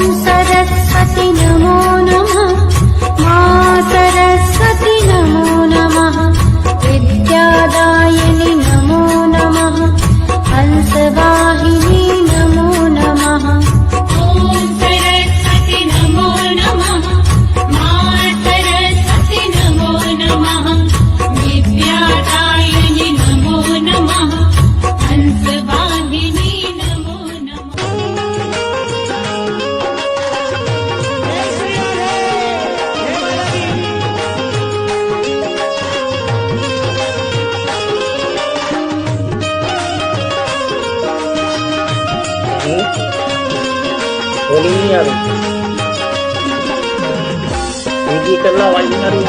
सरस्वती नमो नमः। सरस्वती नमो नमः। विद्यादायिनी नमो नमः। हंसवाहिनी नमो नमः। सरस्वती नमो नमः। सरस्वती नमो नमः। विद्यादायिनी नमो नमः। हंसवाहिनी नमो नमः। बोली नहीं आ रही, दीदी कर लो, आवाज नहीं आ रही।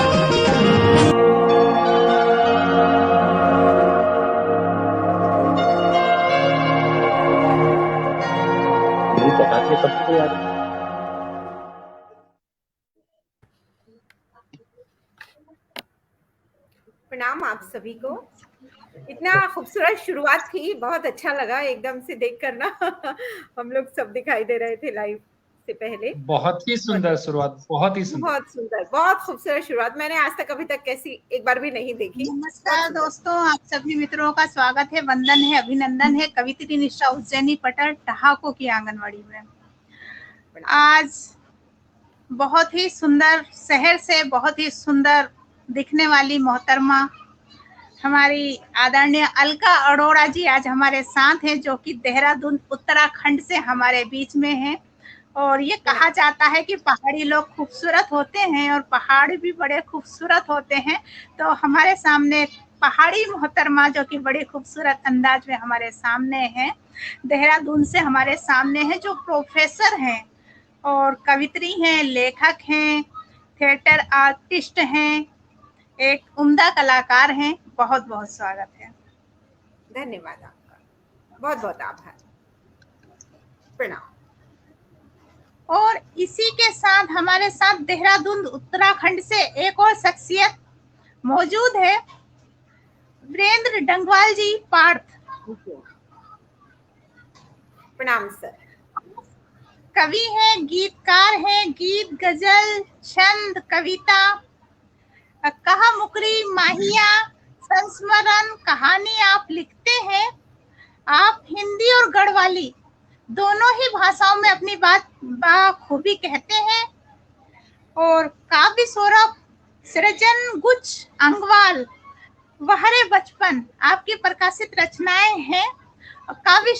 दीदी बताती है सबको यार। प्रणाम आप सभी को। इतना खूबसूरत शुरुआत थी, बहुत अच्छा लगा एकदम से देख कर ना। हम लोग सब दिखाई दे रहे थे लाइव से पहले। बहुत ही सुंदर शुरुआत, बहुत ही सुंदर, बहुत सुंदर, बहुत खूबसूरत शुरुआत। मैंने आज तक अभी तक कैसी एक बार भी नहीं देखी। नमस्कार दोस्तों, आप सभी मित्रों का स्वागत है, वंदन है, अभिनंदन है कवित्री निष्ठा उज्जैनी पटल ठहाको की आंगनवाड़ी में। आज बहुत ही सुंदर शहर से बहुत ही सुंदर दिखने वाली मोहतरमा हमारी आदरणीय अलका अरोड़ा जी आज हमारे साथ हैं, जो कि देहरादून उत्तराखंड से हमारे बीच में हैं। और ये कहा जाता है कि पहाड़ी लोग खूबसूरत होते हैं और पहाड़ भी बड़े खूबसूरत होते हैं। तो हमारे सामने पहाड़ी मोहतरमा जो कि बड़े खूबसूरत अंदाज में हमारे सामने हैं, देहरादून से हमारे सामने हैं, जो प्रोफेसर हैं और कवित्री हैं, लेखक हैं, थिएटर आर्टिस्ट हैं, एक उम्दा कलाकार हैं। बहुत बहुत स्वागत है। धन्यवाद आपका, बहुत बहुत आभार, प्रणाम। और इसी के साथ हमारे साथ देहरादून उत्तराखंड से एक और शख्सियत मौजूद है, वीरेंद्र डंगवाल जी पार्थ। प्रणाम सर। कवि हैं, गीतकार हैं, गीत, गजल, छंद, कविता, कहा मुकरी, माहिया, संस्मरण, कहानी आप लिखते हैं। आप हिंदी और गढ़वाली दोनों ही भाषाओं में अपनी बात बाखूबी कहते हैं। और काव्य सौरभ, सृजन गुच्छ, अंगवाल, वहरे बचपन आपकी प्रकाशित रचनाएं हैं। काव्य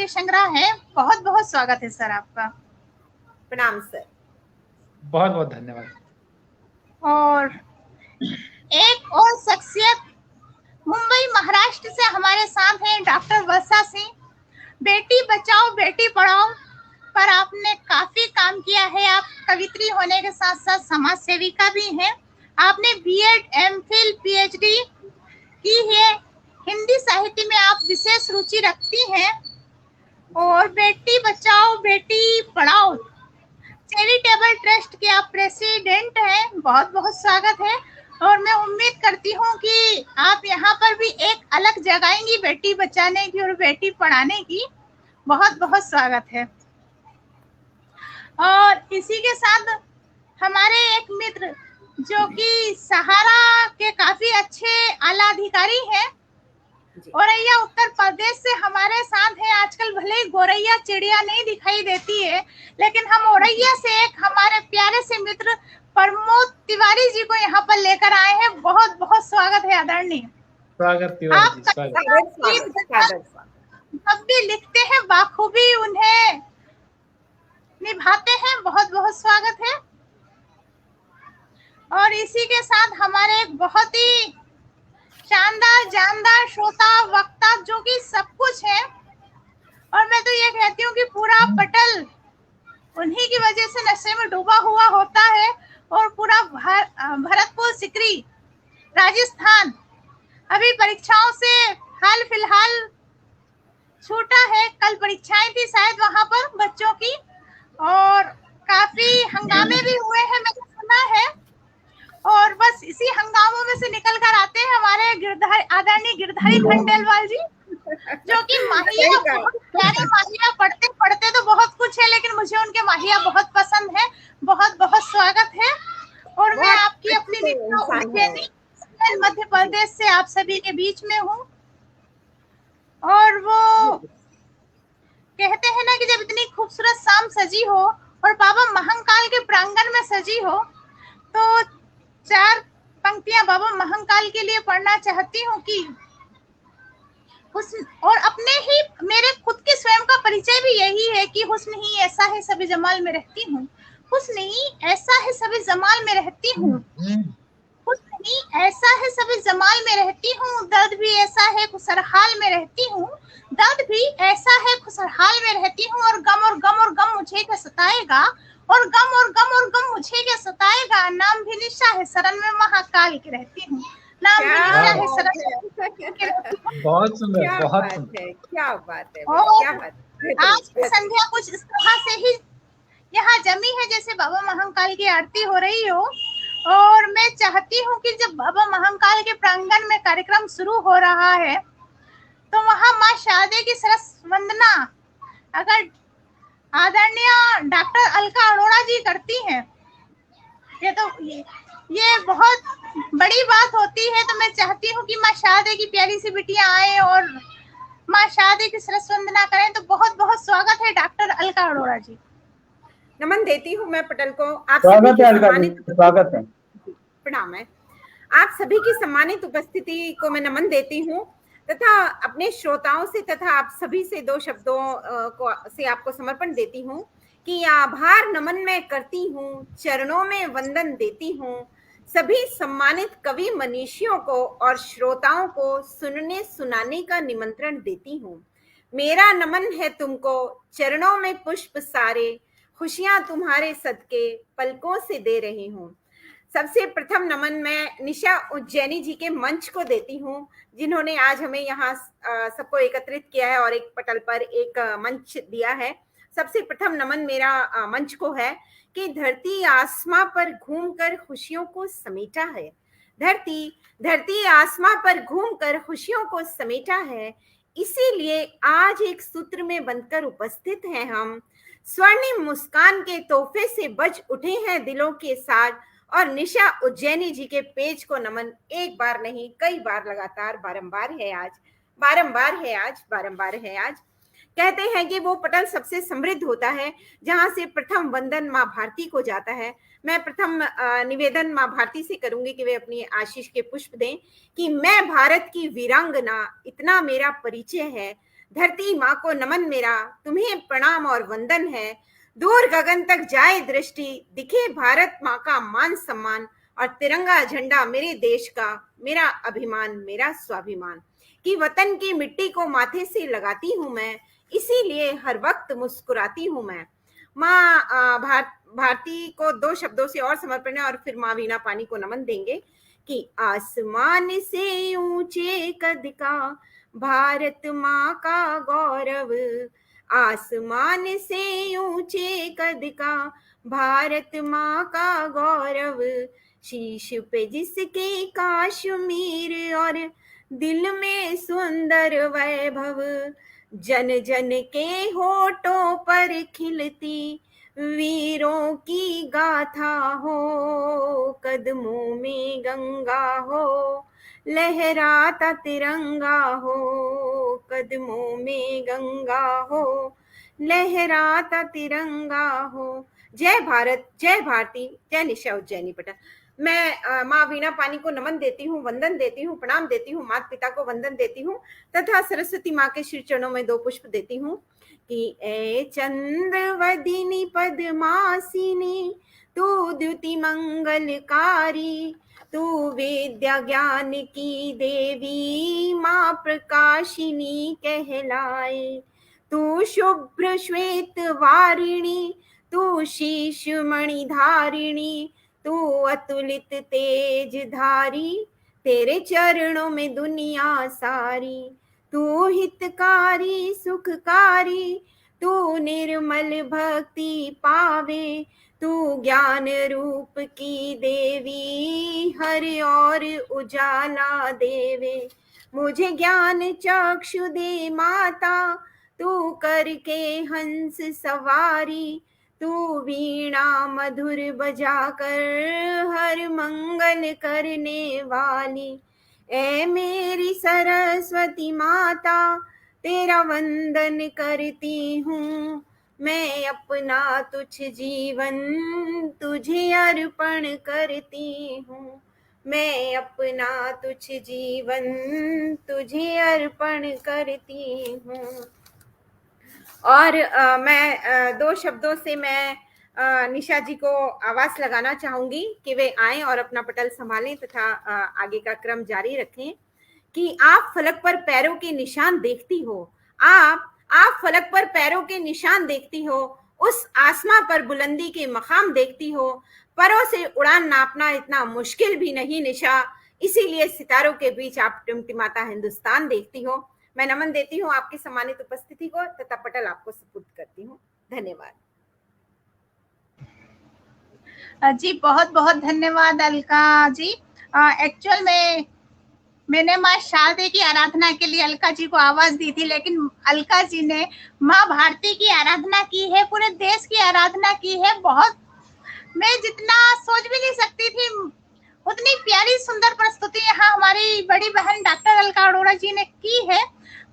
संग्रह है। बहुत बहुत स्वागत है सर आपका। प्रणाम सर। बहुत बहुत धन्यवाद। और एक और शख्सियत मुंबई महाराष्ट्र से हमारे साथ हैं, डॉक्टर वर्षा सिंह। बेटी बचाओ बेटी पढ़ाओ पर आपने काफी काम किया है। आप कवित्री होने के साथ साथ समाज सेविका भी हैं। आपने बीएड, एमफिल, पीएचडी की है। हिंदी साहित्य में आप विशेष रुचि रखती हैं। और बेटी बचाओ बेटी पढ़ाओ चैरिटेबल ट्रस्ट के आप प्रेसिडेंट हैं। बहुत बहुत स्वागत है। और मैं उम्मीद करती हूँ कि आप यहाँ पर भी एक अलग जगाएंगी बेटी बचाने की और बेटी पढ़ाने की। बहुत बहुत स्वागत है। और इसी के साथ हमारे एक मित्र जो कि सहारा के काफी अच्छे आला अधिकारी हैं, औरैया उत्तर प्रदेश से हमारे साथ है। आजकल भले ही गोरैया चिड़िया नहीं दिखाई देती है, लेकिन हम औरैया से एक हमारे प्यारे से मित्र प्रमोद तिवारी जी को यहाँ पर लेकर आए हैं। बहुत बहुत स्वागत है आदरणीय। स्वागत तिवारी जी, स्वागत। अब भी लिखते हैं, बाखूबी उन्हें निभाते हैं। बहुत बहुत स्वागत है। और इसी के साथ हमारे एक बहुत ही शानदार जानदार श्रोता वक्ता जो कि सब कुछ है। और मैं तो ये कहती हूँ कि पूरा पटल उन्हीं की वजह से नशे में डूबा हुआ होता है। और पूरा भरतपुर सिकरी राजस्थान अभी परीक्षाओं से हाल फिलहाल छूटा है। कल परीक्षाएं थी शायद वहां पर बच्चों की, और काफी हंगामे भी हुए हैं मैंने सुना है। और बस इसी हंगामों में से निकल कर आते हैं हमारे आदरणीय गिरधारी खंडेलवाल जी, जो कि माहिया प्यारे माहिया, पढ़ते पढ़ते तो बहुत कुछ है, लेकिन मुझे उनके माहिया बहुत पसंद है। बहुत बहुत स्वागत है। और मैं आपकी अपनी निशा उज्जैनी मध्य प्रदेश से आप सभी के बीच में हूँ। और वो कहते हैं ना कि जब इतनी खूबसूरत शाम सजी हो और बाबा महंकाल के प्रांगण में सजी हो, तो 4 पंक्तियां बाबा महंकाल के लिए पढ़ना चाहती हूँ कि हुस्न, और अपने ही मेरे खुद के स्वयं का परिचय भी यही है कि हुस्न ही ऐसा है सभी जमाल में रहती हूँ, हुस्न ही ऐसा है सभी जमाल में रहती हूँ, हुस्न ही ऐसा है सभी जमाल में रहती हूँ, दर्द भी ऐसा है खुशहाल में रहती हूँ, दर्द भी ऐसा है खुशहाल में रहती हूँ, और गम मुझे क्या सताएगा, और गम मुझे क्या सताएगा, नाम भी निशा है शरण में महाकाल की रहती हूँ, नाम भी निशा है शरण में। बहुत सुंदर, बहुत सुंदर, क्या बात है, और क्या बात है। आज की संध्या कुछ इस तरह से ही यहाँ जमी है जैसे बाबा महंकाल की आरती हो रही हो। और मैं चाहती हूँ कि जब बाबा महंकाल के प्रांगण में कार्यक्रम शुरू हो रहा है, तो वहाँ माँ शारदे की सरस वंदना अगर आदरणीय डॉक्टर अलका अरोड़ा जी करती हैं, ये बहुत बड़ी बात होती है। तो मैं चाहती हूँ कि माँ शारदे की प्यारी सी बिटिया आए और माँ शारदे की सरस वंदना करें। तो बहुत बहुत स्वागत है डॉक्टर अलका अरोड़ा जी। नमन देती हूँ मैं पटल को। आप स्वागत है अलका जी, स्वागत है। प्रणाम है। आप सभी की सम्मानित उपस्थिति को मैं नमन देती हूँ तथा अपने श्रोताओं से तथा आप सभी से 2 शब्दों से आपको समर्पण देती हूँ कि आभार नमन मैं करती हूँ, चरणों में वंदन देती हूँ, सभी सम्मानित कवि मनीषियों को और श्रोताओं को सुनने सुनाने का निमंत्रण देती हूँ। मेरा नमन है तुमको, चरणों में पुष्प सारे, खुशियां तुम्हारे सदके पलकों से दे रही हूँ। सबसे प्रथम नमन मैं निशा उज्जैनी जी के मंच को देती हूँ, जिन्होंने आज हमें यहाँ सबको एकत्रित किया है और एक पटल पर एक मंच दिया है। सबसे प्रथम नमन मेरा मंच को है कि धरती आसमां पर घूमकर खुशियों को समेटा है, धरती आसमां पर घूमकर खुशियों को समेटा है, इसीलिए आज एक सूत्र में बंधकर उपस्थित हैं हम। स्वर्णिम मुस्कान के तोहफे से बज उठे हैं दिलों के साथ, और निशा उज्जैनी जी के पेज को नमन एक बार नहीं कई बार लगातार बारंबार है आज। कहते हैं कि वो पटल सबसे समृद्ध होता है जहां से प्रथम वंदन माँ भारती को जाता है। मैं प्रथम निवेदन माँ भारती से करूंगी कि वे अपनी आशीष के पुष्प दें कि मैं भारत की वीरांगना, इतना मेरा परिचय है, धरती माँ को नमन मेरा, तुम्हें प्रणाम और वंदन है, दूर गगन तक जाए दृष्टि, दिखे भारत माँ का मान सम्मान, और तिरंगा झंडा मेरे देश का, मेरा अभिमान, मेरा स्वाभिमान, कि वतन की मिट्टी को माथे से लगाती हूँ मैं, इसीलिए हर वक्त मुस्कुराती हूँ मैं। माँ भारती को 2 शब्दों से और समर्पण है और फिर माँ वीणा पानी को नमन देंगे कि आसमान से ऊंचे कद का भारत माँ का गौरव, आसमान से ऊंचे कद का भारत माँ का गौरव, शीश पे जिसके काश्मीर और दिल में सुंदर वैभव, जन जन के होठों पर खिलती वीरों की गाथा हो, कदमों में गंगा हो, लहराता तिरंगा हो, कदमों में गंगा हो, लहराता तिरंगा हो। जय भारत, जय भारती, जय निशा उज्जैनी पटल। मैं माँ वीणा पानी को नमन देती हूँ, वंदन देती हूँ, प्रणाम देती हूँ, माता पिता को वंदन देती हूँ तथा सरस्वती माँ के श्री चरणों में 2 पुष्प देती हूँ कि ए चंद्रवदिनी पद्मासिनी, तू द्युति मंगलकारी, तू विद्या ज्ञान की देवी माँ प्रकाशिनी कहलाए, तू शुभ्र श्वेत वारिणी, तू शीश मणि धारिणी, तू अतुलित तेज धारी, तेरे चरणों में दुनिया सारी, तू हितकारी सुखकारी, तू निर्मल भक्ति पावे, तू ज्ञान रूप की देवी हर और उजाला देवे, मुझे ज्ञान चक्षु दे माता, तू करके हंस सवारी, तू वीणा मधुर बजाकर हर मंगल करने वाली। ऐ मेरी सरस्वती माता, तेरा वंदन करती हूँ, मैं अपना तुझ जीवन तुझे अर्पण करती हूँ, मैं अपना तुझ जीवन तुझे अर्पण करती हूँ। और मैं दो शब्दों से मैं निशा जी को आवाज लगाना चाहूंगी कि वे आएं और अपना पटल संभालें तथा आगे का क्रम जारी रखें। कि आप फलक पर पैरों के निशान देखती हो, आप फलक पर पैरों के निशान देखती हो, उस आसमां पर बुलंदी के मकाम देखती हो। परों से उड़ान नापना इतना मुश्किल भी नहीं निशा, इसीलिए सितारों के बीच आप टिमटिमाता हिंदुस्तान देखती हो। मैं नमन देती हूँ आपकी सम्मानित उपस्थिति को तथा पटल आपको सुपुर्द करती हूँ। धन्यवाद जी। बहुत बहुत धन्यवाद अलका जी। एक्चुअल में मैंने माँ शारदे की आराधना के लिए अलका जी को आवाज दी थी, लेकिन अलका जी ने माँ भारती की आराधना की है, पूरे देश की आराधना की है। बहुत, मैं जितना सोच भी नहीं सकती थी उतनी प्यारी सुंदर प्रस्तुति यहाँ हमारी बड़ी बहन डॉक्टर अलका अरोड़ा जी ने की है।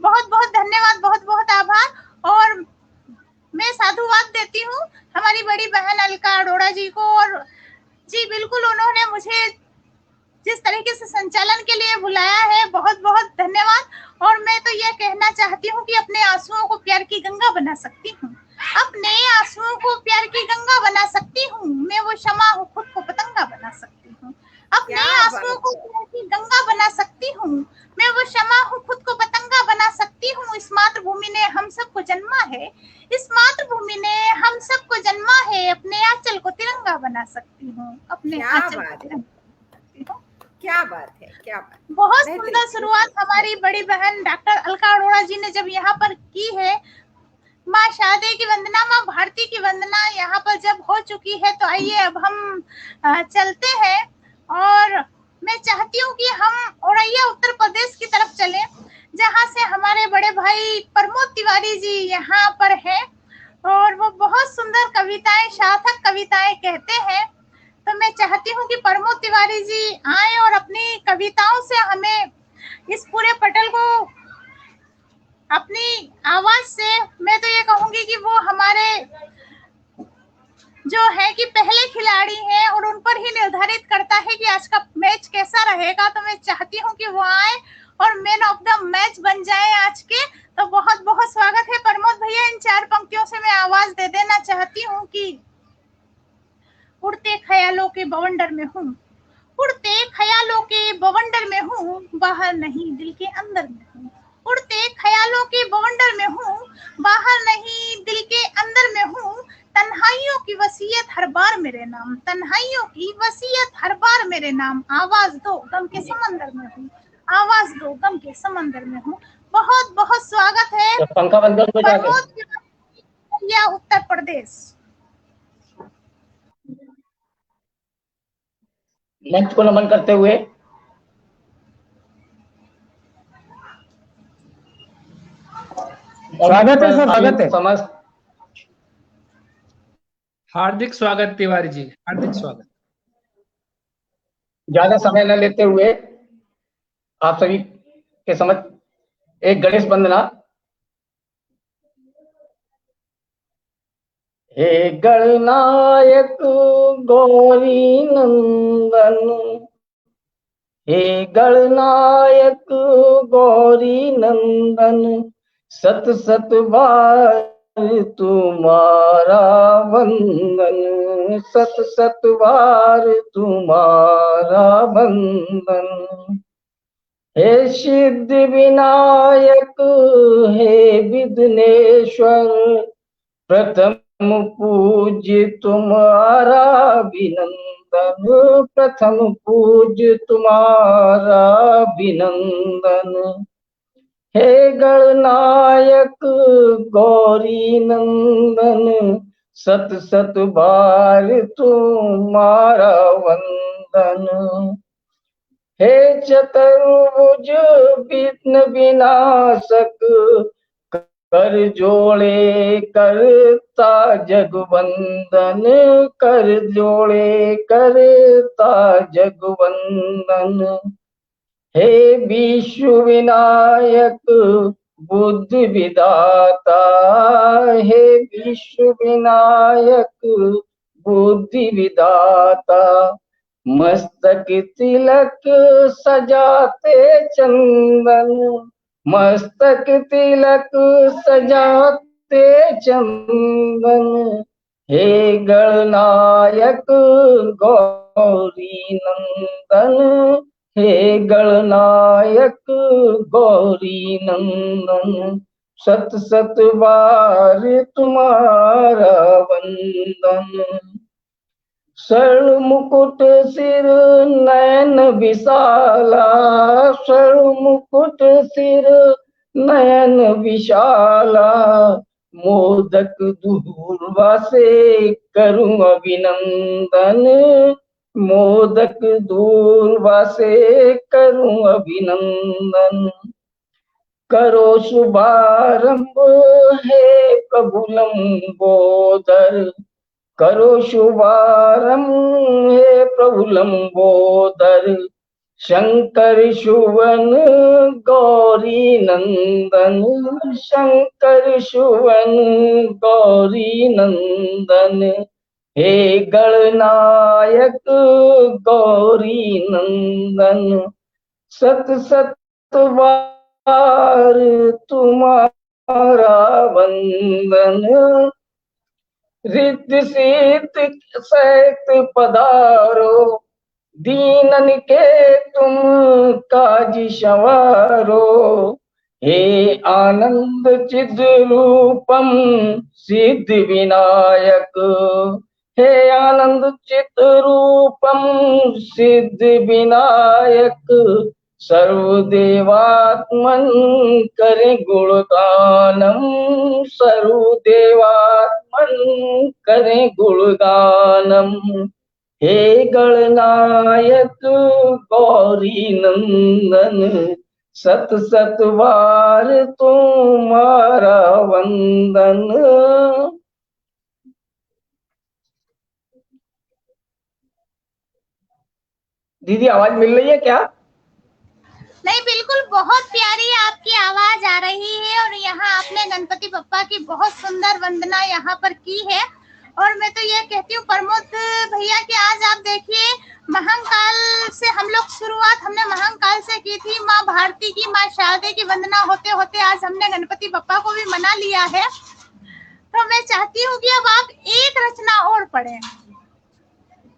बहुत बहुत धन्यवाद, बहुत बहुत आभार। और मैं साधुवाद देती हूँ हमारी बड़ी बहन अलका अरोड़ा जी को। और जी बिल्कुल, उन्होंने मुझे जिस तरीके से संचालन के लिए बुलाया है, बहुत बहुत धन्यवाद। और मैं तो यह कहना चाहती हूँ कि अपने आंसुओं को प्यार की गंगा बना सकती हूँ, अपने आंसुओं को प्यार की गंगा बना सकती हूँ, मैं वो क्षमा हूँ, खुद को पतंगा बना सकती हूँ। अपने आंसुओं को प्यार की गंगा बना सकती हूँ, मैं वो क्षमा हूँ, खुद को पतंगा बना सकती हूँ। इस मातृभूमि ने हम सबको जन्मा है, इस मातृभूमि ने हम सबको जन्मा है, अपने आंचल को तिरंगा बना सकती हूँ, अपने आंचल को तिरंगा। क्या बात है, क्या बात। बहुत सुंदर शुरुआत हमारी बड़ी बहन डॉक्टर अलका अरोड़ा जी ने जब यहाँ पर की है। माँ शारदे की वंदना, माँ भारती की वंदना यहाँ पर जब हो चुकी है, तो आइए अब हम चलते हैं। और मैं चाहती हूँ कि हम औरैया उत्तर प्रदेश की तरफ चलें, जहाँ से हमारे बड़े भाई प्रमोद तिवारी जी यहाँ पर हैं और वो बहुत सुंदर कविताएं, सार्थक कविताएं कहते हैं। तो मैं चाहती हूँ कि प्रमोद तिवारी जी आए और अपनी कविताओं से हमें इस पूरे पटल को अपनी आवाज से, मैं तो ये कहूंगी कि वो हमारे जो है कि पहले खिलाड़ी हैं और उन पर ही निर्धारित करता है कि आज का मैच कैसा रहेगा। तो मैं चाहती हूँ कि वो आए और मैन ऑफ द मैच बन जाए आज के। तो बहुत बहुत स्वागत है प्रमोद भैया। इन 4 पंक्तियों से मैं आवाज दे देना चाहती हूँ कि उड़ते ख्यालों के बवंडर में हूँ, उड़ते ख्यालों के बवंडर में हूँ, बाहर नहीं दिल के अंदर में हूँ। उड़ते ख्यालों के बवंडर में हूँ, बाहर नहीं दिल के अंदर में हूँ। तन्हाइयों की वसीयत हर बार मेरे नाम, तन्हाइयों की वसीयत हर बार मेरे नाम। आवाज दो गम के समंदर में हूँ, आवाज दो गम के समंदर में हूँ। बहुत बहुत स्वागत है पंखा बंद कर दो या उत्तर प्रदेश। मंच को नमन करते हुए स्वागत है सर, स्वागत है। समस्त हार्दिक स्वागत तिवारी जी, हार्दिक स्वागत। ज्यादा समय न लेते हुए आप सभी के समक्ष एक गणेश वंदना। हे गणनायक गौरी नंदन, हे गणनायक गौरी नंदन, सत सत बार तुम्हारा वंदन, सत सत बार तुम्हारा वंदन। हे सिद्ध विनायक, हे विघ्नेश्वर, प्रथम पूज्य तुम्हारा अभिनंदन, प्रथम पूज्य तुम्हारा अभिनंदन। हे गणनायक गौरी नंदन, सत सत बार तुम्हारा वंदन। हे चतुर्भुज विघ्न विनाशक, कर जोड़े करता जगवंदन, कर जोड़े करता जगवंदन। हे विश्व विनायक बुद्धि विदाता, हे विश्व विनायक बुद्धि विदाता। मस्तक तिलक सजाते चंदन, मस्तक तिलक सजाते चंदन। हे गणनायक गौरी नंदन, हे गणनायक गौरी नंदन। सत सत बार तुम्हारा वंदन। स्वर्ण मुकुट सिर नयन विशाला, स्वर्ण मुकुट सिर नयन विशाला। मोदक दूर्वा से करूं अभिनंदन, मोदक दूर्वा से करूं अभिनंदन। करो शुभारंभ हे प्रभु लंबोदर, करो शुभारंभ हे प्रभु लंबोदर। शंकर सुवन गौरी नंदन, शंकर सुवन गौरी नंदन। हे गणनायक गौरी नंदन। सत सत बार तुम्हारा वंदन। रिद्ध सिद्ध सहित पधारो, दीनन के तुम काज संवारो। हे आनंद चिद रूपम सिद्ध विनायक, हे आनंद चित रूपम सिद्ध विनायक। सर्वदेवात्मन करे गुणगानम, सर्वदेवात्मन करे गुणगानम। हे गणनायक गौरी नंदन, सत सत बार तुम्हारा वंदन। दीदी आवाज मिल रही है क्या? नहीं, बिल्कुल बहुत प्यारी आपकी आवाज आ रही है। और यहाँ आपने गणपति बप्पा की बहुत सुंदर वंदना यहाँ पर की है। और मैं तो ये कहती हूँ प्रमोद भैया कि आज आप देखिए, महाकाल से हम लोग शुरुआत हमने महाकाल से की थी, माँ भारती की, माँ शारदे की वंदना होते होते आज हमने गणपति बप्पा को भी मना लिया है। तो मैं चाहती हूँ कि अब आप एक रचना और पढ़ें।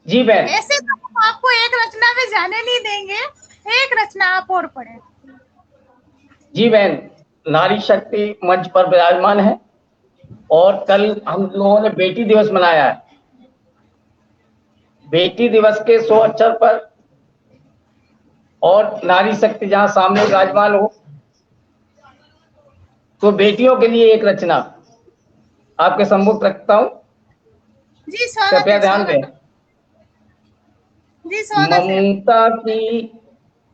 जी बहन। ऐसे तो हम आपको एक रचना में जाने नहीं देंगे, एक रचना आप और पढ़ें। जी बहन, नारी शक्ति मंच पर विराजमान है और कल हम लोगों ने बेटी दिवस मनाया है। बेटी दिवस के शुभ अवसर पर और नारी शक्ति जहां सामने विराजमान हो, तो बेटियों के लिए एक रचना आपके सम्मुख रखता हूं। जी स्वागत, कृपया ध्यान दें। जी स्वागत। ममता की,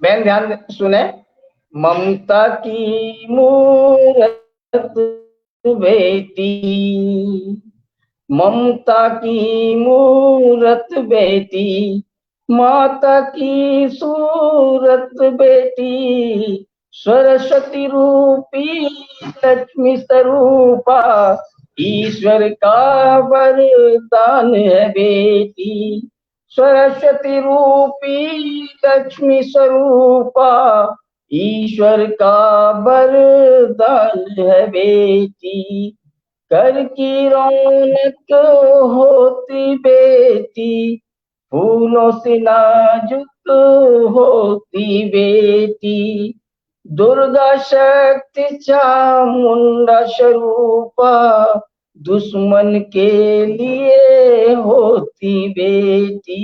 बहन ध्यान सुने। ममता की मूरत बेटी, ममता की मूरत बेटी, माता की सूरत बेटी। सरस्वती रूपी लक्ष्मी स्वरूपा, ईश्वर का वरदान है बेटी। सरस्वती रूपी लक्ष्मी स्वरूपा, ईश्वर का वरदान है बेटी। घर की रौनक होती बेटी, फूलों से नाजुक होती बेटी। दुर्गा शक्ति चामुंडा स्वरूपा, दुश्मन के लिए होती बेटी,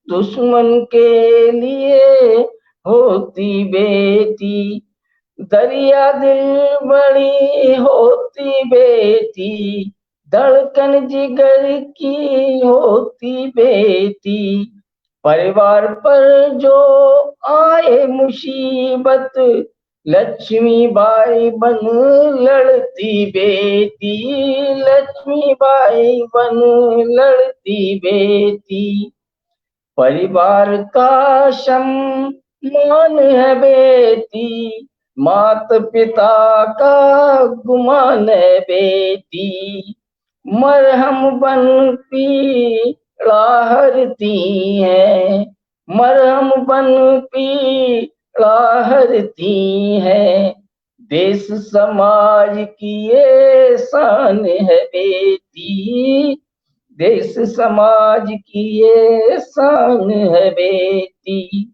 दुश्मन के लिए होती बेटी। दरिया दिल बड़ी होती बेटी, धड़कन जिगर की होती बेटी। परिवार पर जो आए मुसीबत, लक्ष्मीबाई बन लड़ती बेटी, लक्ष्मीबाई बन लड़ती बेटी, परिवार का सम्मान है बेटी, मात पिता का गुमान है बेटी, मरहम बन पीड़ा हरती है, मरहम बन पीड़ा हरती है, देश समाज की ये शान है बेटी, देश समाज की ये शान है बेटी,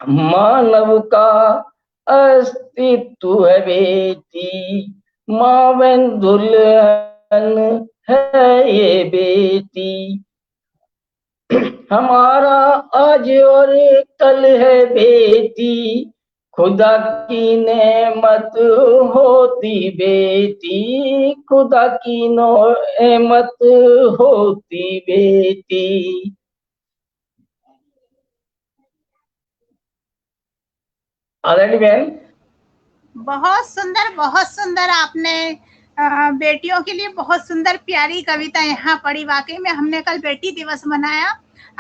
मानव का अस्तित्व है बेटी, माँ बहन दुल्हन है ये बेटी, हमारा आज और कल है बेटी, खुदा की नेमत होती बेटी, खुदा की नेमत होती बेटी। आदरणीय बहन, बहुत सुंदर आपने बेटियों के लिए बहुत सुंदर प्यारी कविता यहाँ पढ़ी। वाकई में हमने कल बेटी दिवस मनाया।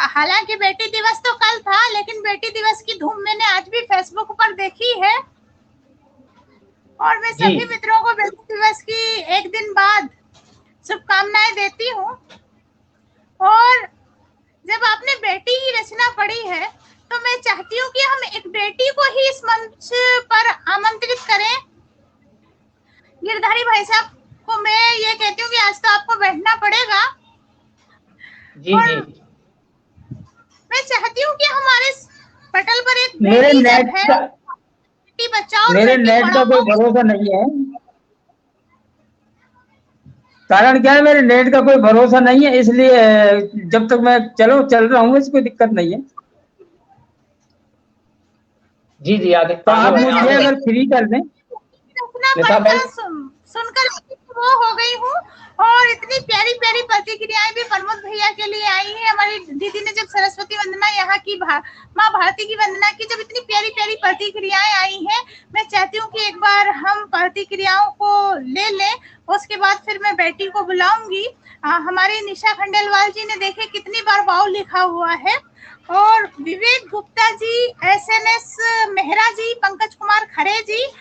हालांकि बेटी दिवस तो कल था, लेकिन बेटी दिवस की धूम मैंने आज भी फेसबुक पर देखी है। और मैं सभी मित्रों को बेटी दिवस की एक दिन बाद शुभकामनाएं देती हूँ। और जब आपने बेटी की रचना पढ़ी है, तो मैं चाहती हूँ कि हम एक बेटी को ही इस मंच पर आमंत्रित करें। गिरधारी भाई साहब को मैं ये कहती हूँ कि आज तो आपको बैठना पड़ेगा। जी जी। मैं चाहती हूँ कि हमारे पटल पर एक मेरे बेटी नेट है, का बेटी बचाओ मेरे बेटी नेट का कोई पढ़ाओ। भरोसा नहीं है। कारण क्या है, मेरे नेट का कोई भरोसा नहीं है, इसलिए जब तक मैं चल रहा हूँ, इसको कोई दिक्कत नहीं है। जी जी, आगे तो आप मुझे अगर फ्री कर दें। सुनकर वो हो गई हूँ। और इतनी प्यारी प्यारी प्रतिक्रियाएं भी प्रमोद भैया के लिए आई है। हमारी दीदी ने जब सरस्वती वंदना यहाँ की माँ भारती की वंदना की, जब इतनी प्यारी प्यारी प्रतिक्रियाएं आई हैं, मैं चाहती हूँ कि एक बार हम प्रतिक्रियाओं को ले लें, उसके बाद फिर मैं बेटी को बुलाऊंगी। हमारी निशा खंडेलवाल जी ने देखे कितनी बार वाव लिखा हुआ है। और विवेक गुप्ता जी, SNS मेहरा जी, पंकज कुमार खरे जी,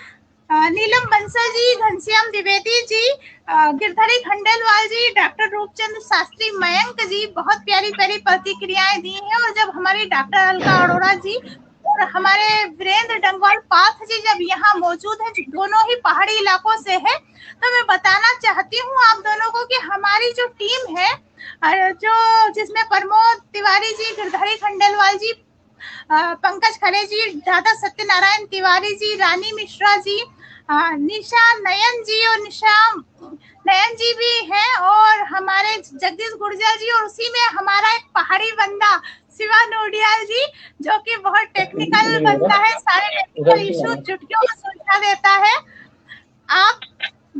नीलम बंसल जी, घनश्याम द्विवेदी जी, गिरधारी खंडेलवाल जी, डॉक्टर रूपचंद शास्त्री, मयंक जी, बहुत प्यारी प्यारी प्रतिक्रियाएं दी हैं। और जब हमारी डॉक्टर अलका अरोड़ा जी और हमारे वीरेंद्र डंगवाल पाथ जी जब यहाँ मौजूद हैं, दोनों ही पहाड़ी इलाकों से है, तो मैं बताना चाहती हूँ आप दोनों को कि हमारी जो टीम है, जो जिसमें प्रमोद तिवारी जी, गिरधारी खंडेलवाल जी, पंकज खरे जी, दादा सत्यनारायण तिवारी जी, रानी मिश्रा जी, निशा नयन जी और निशा नयन जी भी हैं, और हमारे जगदीश गुर्जर जी, और उसी में हमारा एक पहाड़ी बंदा शिवा नोडियाल जी, जो कि बहुत टेक्निकल बंदा है, सारे टेक्निकल इशू चुटकियों में सुलझा देता है। आप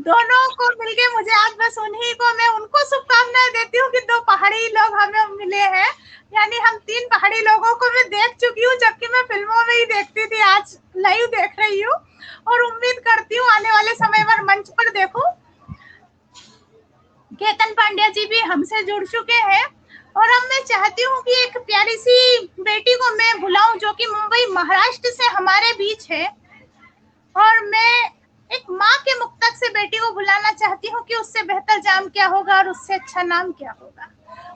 दोनों को मिलके मुझे आज बस उन्हीं को मैं उनको शुभकामनाएं देती हूँ कि 2 पहाड़ी लोग हमें मिले हैं। यानी हम 3 पहाड़ी लोगों को मैं देख चुकी हूँ, जबकि मैं फिल्मों में ही देखती थी, आज लाइव देख रही हूँ और उम्मीद करती हूँ आने वाले समय पर मंच पर देखूं। केतन पांड्या जी भी हमसे जुड़ चुके हैं। और अब मैं चाहती हूँ कि एक प्यारी सी बेटी को मैं बुलाऊं, जो कि मुंबई महाराष्ट्र से हमारे बीच है। और मैं एक माँ के मुक्तक से बेटी को बुलाना चाहती हूँ कि उससे बेहतर जाम क्या होगा और उससे अच्छा नाम क्या होगा।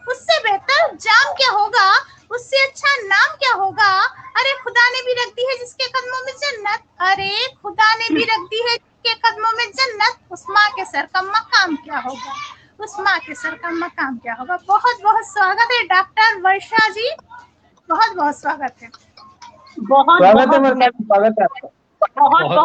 उससे बेहतर जाम क्या होगा, उससे अच्छा नाम क्या होगा। अरे खुदा ने भी रख दी है जिसके कदमों में जन्नत, अरे खुदा ने भी रख दी है जिसके कदमों में जन्नत, उस माँ के सर का मकाम क्या होगा, उस माँ के सर का मकाम क्या होगा। बहुत बहुत स्वागत है डॉक्टर वर्षा जी, बहुत बहुत स्वागत है। बहुत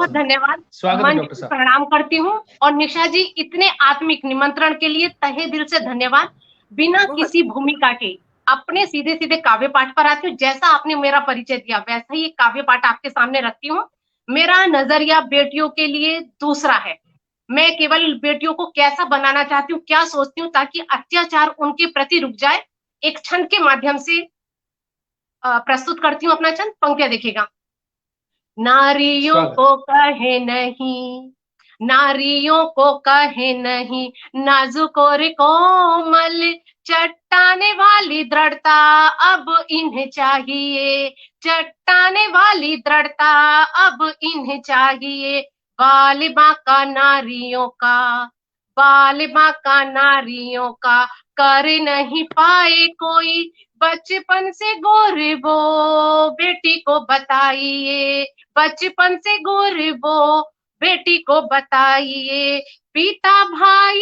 धन्यवाद। स्वागत है। प्रणाम करती हूँ। और निशा जी, इतने आत्मिक निमंत्रण के लिए तहे दिल से धन्यवाद। बिना किसी भूमिका के अपने सीधे सीधे काव्य पाठ पर आती हूँ। जैसा आपने मेरा परिचय दिया, वैसा ही काव्य पाठ आपके सामने रखती हूँ। मेरा नजरिया बेटियों के लिए दूसरा है। मैं केवल बेटियों को कैसा बनाना चाहती हूँ, क्या सोचती हूँ, ताकि अत्याचार उनके प्रति रुक जाए, एक छंद के माध्यम से प्रस्तुत करती हूँ अपना छंद। पंक्तियां देखिएगा। नारियों स्वागत। को कहे नहीं, नारियों को कहे नहीं, नाजुक और कोमल, चट्टाने वाली दृढ़ता अब इन्हें चाहिए, चट्टाने वाली दृढ़ता अब इन्हें चाहिए। बाल बांका नारियों का, बाल बांका नारियों का, कर नहीं पाए कोई, बचपन से गोरे वो बेटी को बताइए, बचपन से गोरे वो बेटी को बताइए। पिता भाई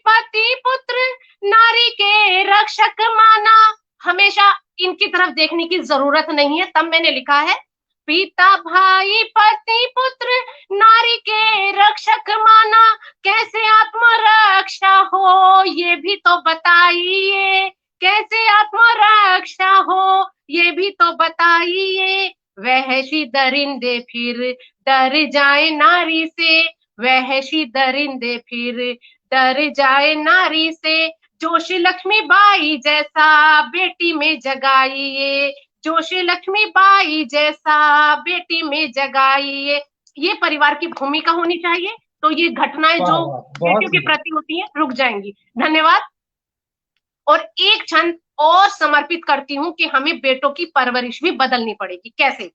पति पुत्र नारी के रक्षक माना। हमेशा इनकी तरफ देखने की जरूरत नहीं है, तब मैंने लिखा है पिता भाई पति पुत्र नारी के रक्षक माना। कैसे आत्मरक्षा हो ये भी तो बताइए, कैसे आत्मरक्षा हो ये भी तो बताइए। वहशी दरिंदे फिर डर जाए नारी से, वहशी दरिंदे फिर डर जाए नारी से। जोश लक्ष्मी बाई जैसा बेटी में जगाइए, जोश लक्ष्मी बाई जैसा बेटी में जगाइए। ये परिवार की भूमिका होनी चाहिए, तो ये घटनाएं जो बेटियों के प्रति होती हैं रुक जाएंगी। धन्यवाद। और एक क्षण और समर्पित करती हूँ कि हमें बेटों की परवरिश भी बदलनी पड़ेगी। कैसे?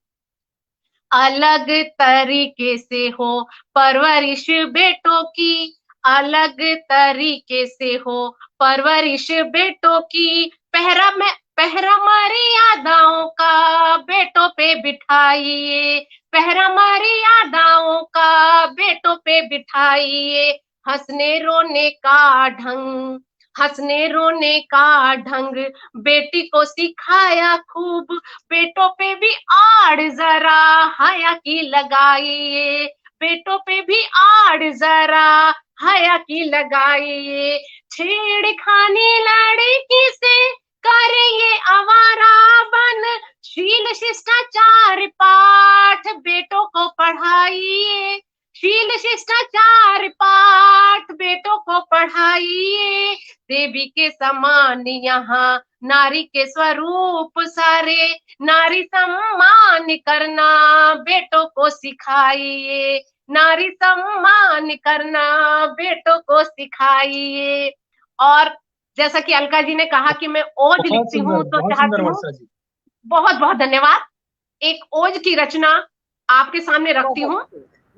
अलग तरीके से हो परवरिश बेटों की, अलग तरीके से हो परवरिश बेटों की। पहरा मर्यादाओं का बेटों पे बिठाइए, पहरा मर्यादाओं का बेटों पे बिठाइए। हंसने रोने का ढंग, हंसने रोने का ढंग बेटी को सिखाया खूब, बेटों पे भी आड़ जरा हया की लगाइए, बेटों पे भी आड़ जरा हया की लगाइए। छेड़खानी लड़की से करिए आवारा बन, शील शिष्टाचार पाठ बेटों को पढ़ाइए, शील शिष्टाचार पाठ बेटों को पढ़ाइए। देवी के समान यहाँ नारी के स्वरूप सारे, नारी सम्मान करना बेटों को सिखाइए, नारी सम्मान करना बेटों को सिखाइए। और जैसा कि अलका जी ने कहा कि मैं ओज लिखती हूँ तो चाहती हूँ, बहुत बहुत धन्यवाद। एक ओज की रचना आपके सामने रखती हूँ।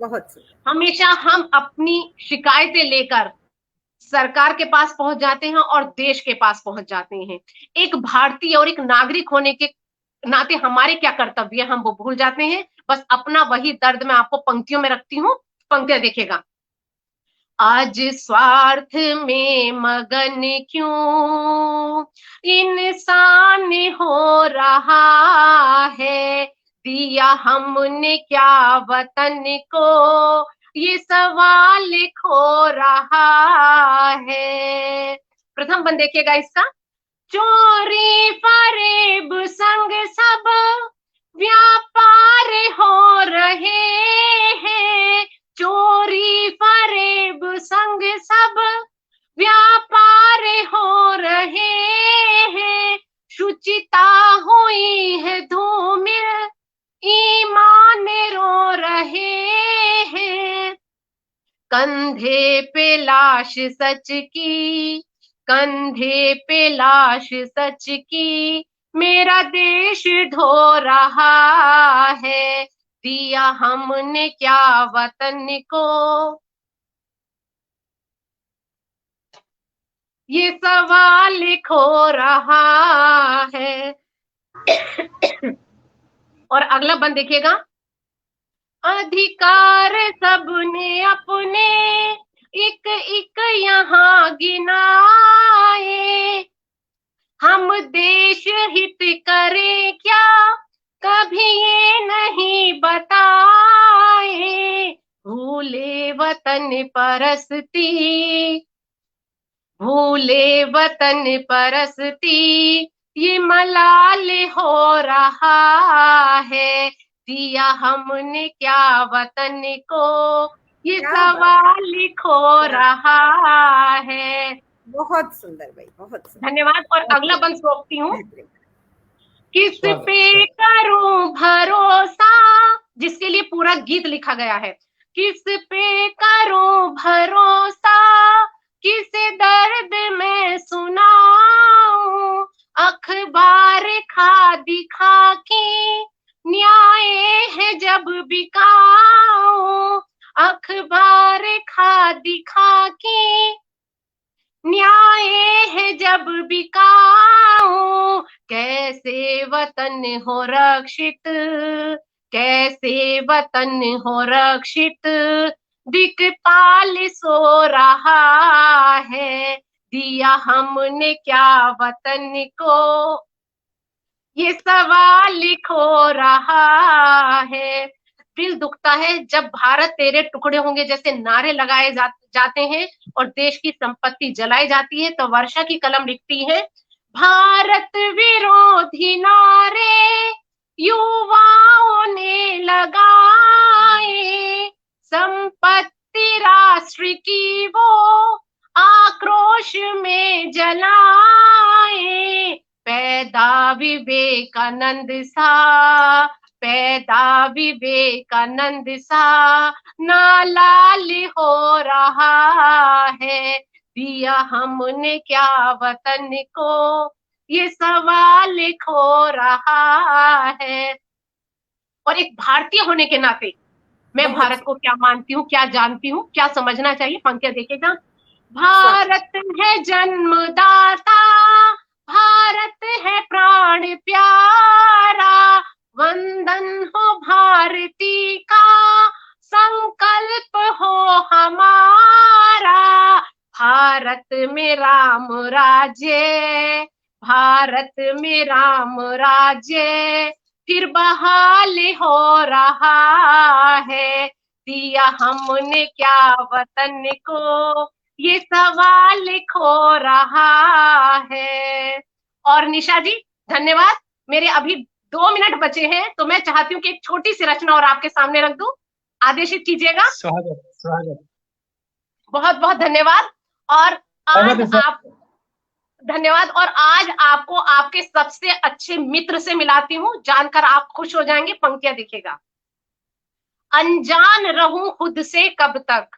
बहुत हमेशा हम अपनी शिकायतें लेकर सरकार के पास पहुंच जाते हैं और देश के पास पहुंच जाते हैं। एक भारतीय और एक नागरिक होने के नाते हमारे क्या कर्तव्य हम वो भूल जाते हैं। बस अपना वही दर्द मैं आपको पंक्तियों में रखती हूँ, पंक्तियां देखिएगा। आज स्वार्थ में मगन क्यों इंसान हो रहा है, दिया हमने क्या वतन को ये सवाल खो रहा है। प्रथम बंद देखिएगा इसका। चोरी फरेब संग सब व्यापार हो रहे हैं, चोरी फरेब संग सब व्यापार हो रहे हैं। शुचिता हुई है धूमिल, ईमान रो रहे हैं। कंधे पे लाश सच की, कंधे पे लाश सच की, मेरा देश ढो रहा है, दिया हमने क्या वतन को ये सवाल खो रहा है। और अगला बंद देखिएगा। अधिकार सबने अपने एक एक यहाँ गिनाए, हम देश हित करें क्या कभी ये नहीं बताए। भूले वतन परस्ती, भूले वतन परस्ती, ये मलाल हो रहा है, दिया हमने क्या वतन को ये सवाल खो रहा है। बहुत सुंदर भाई, बहुत सुंदर। धन्यवाद। और अगला बंद सोचती हूँ। किस स्वागत, पे स्वागत। करूं भरोसा, जिसके लिए पूरा गीत लिखा गया है। किस पे करूं भरोसा, किसे दर्द में सुनाऊं, अखबार खा दिखा की न्याय है जब बिकाऊं, अखबार खा दिखा की न्याय है जब बिकाऊं, कैसे वतन हो रक्षित, कैसे वतन हो रक्षित, दिक्पाल सो रहा है, दिया हमने क्या वतन को, ये सवाल खो रहा है। दिल दुखता है जब भारत तेरे टुकड़े होंगे जैसे नारे लगाए जाते हैं और देश की संपत्ति जलाई जाती है, तो वर्षा की कलम लिखती है, भारत विरोधी नारे युवाओं ने लगाए, संपत्ति राष्ट्र की वो आक्रोश में जलाए, पैदा विवेकानंद सा, पैदा विवेकानंद सा, नालाल हो रहा है, दिया हमने क्या वतन को, ये सवाल खो रहा है। और एक भारतीय होने के नाते मैं बहुत भारत को क्या मानती हूँ, क्या जानती हूँ, क्या समझना चाहिए, पंक्तियां देखेगा। भारत है जन्मदाता, भारत है प्राण प्यारा, वंदन हो भारती का, संकल्प हो हमारा, भारत में राम राज्य, भारत में राम राज्य फिर बहाल हो रहा है, दिया हमने क्या वतन को, ये सवाल खो रहा है। और निशा जी धन्यवाद। मेरे अभी 2 मिनट बचे हैं, तो मैं चाहती हूँ कि एक छोटी सी रचना और आपके सामने रख दूं, आदेशित कीजिएगा। स्वागत, स्वागत। बहुत बहुत धन्यवाद। और आज स्वागत है, सर। आप धन्यवाद। और आज आपको आपके सबसे अच्छे मित्र से मिलाती हूँ, जानकर आप खुश हो जाएंगे। पंक्तियां देखिएगा। अनजान रहूं खुद से कब तक,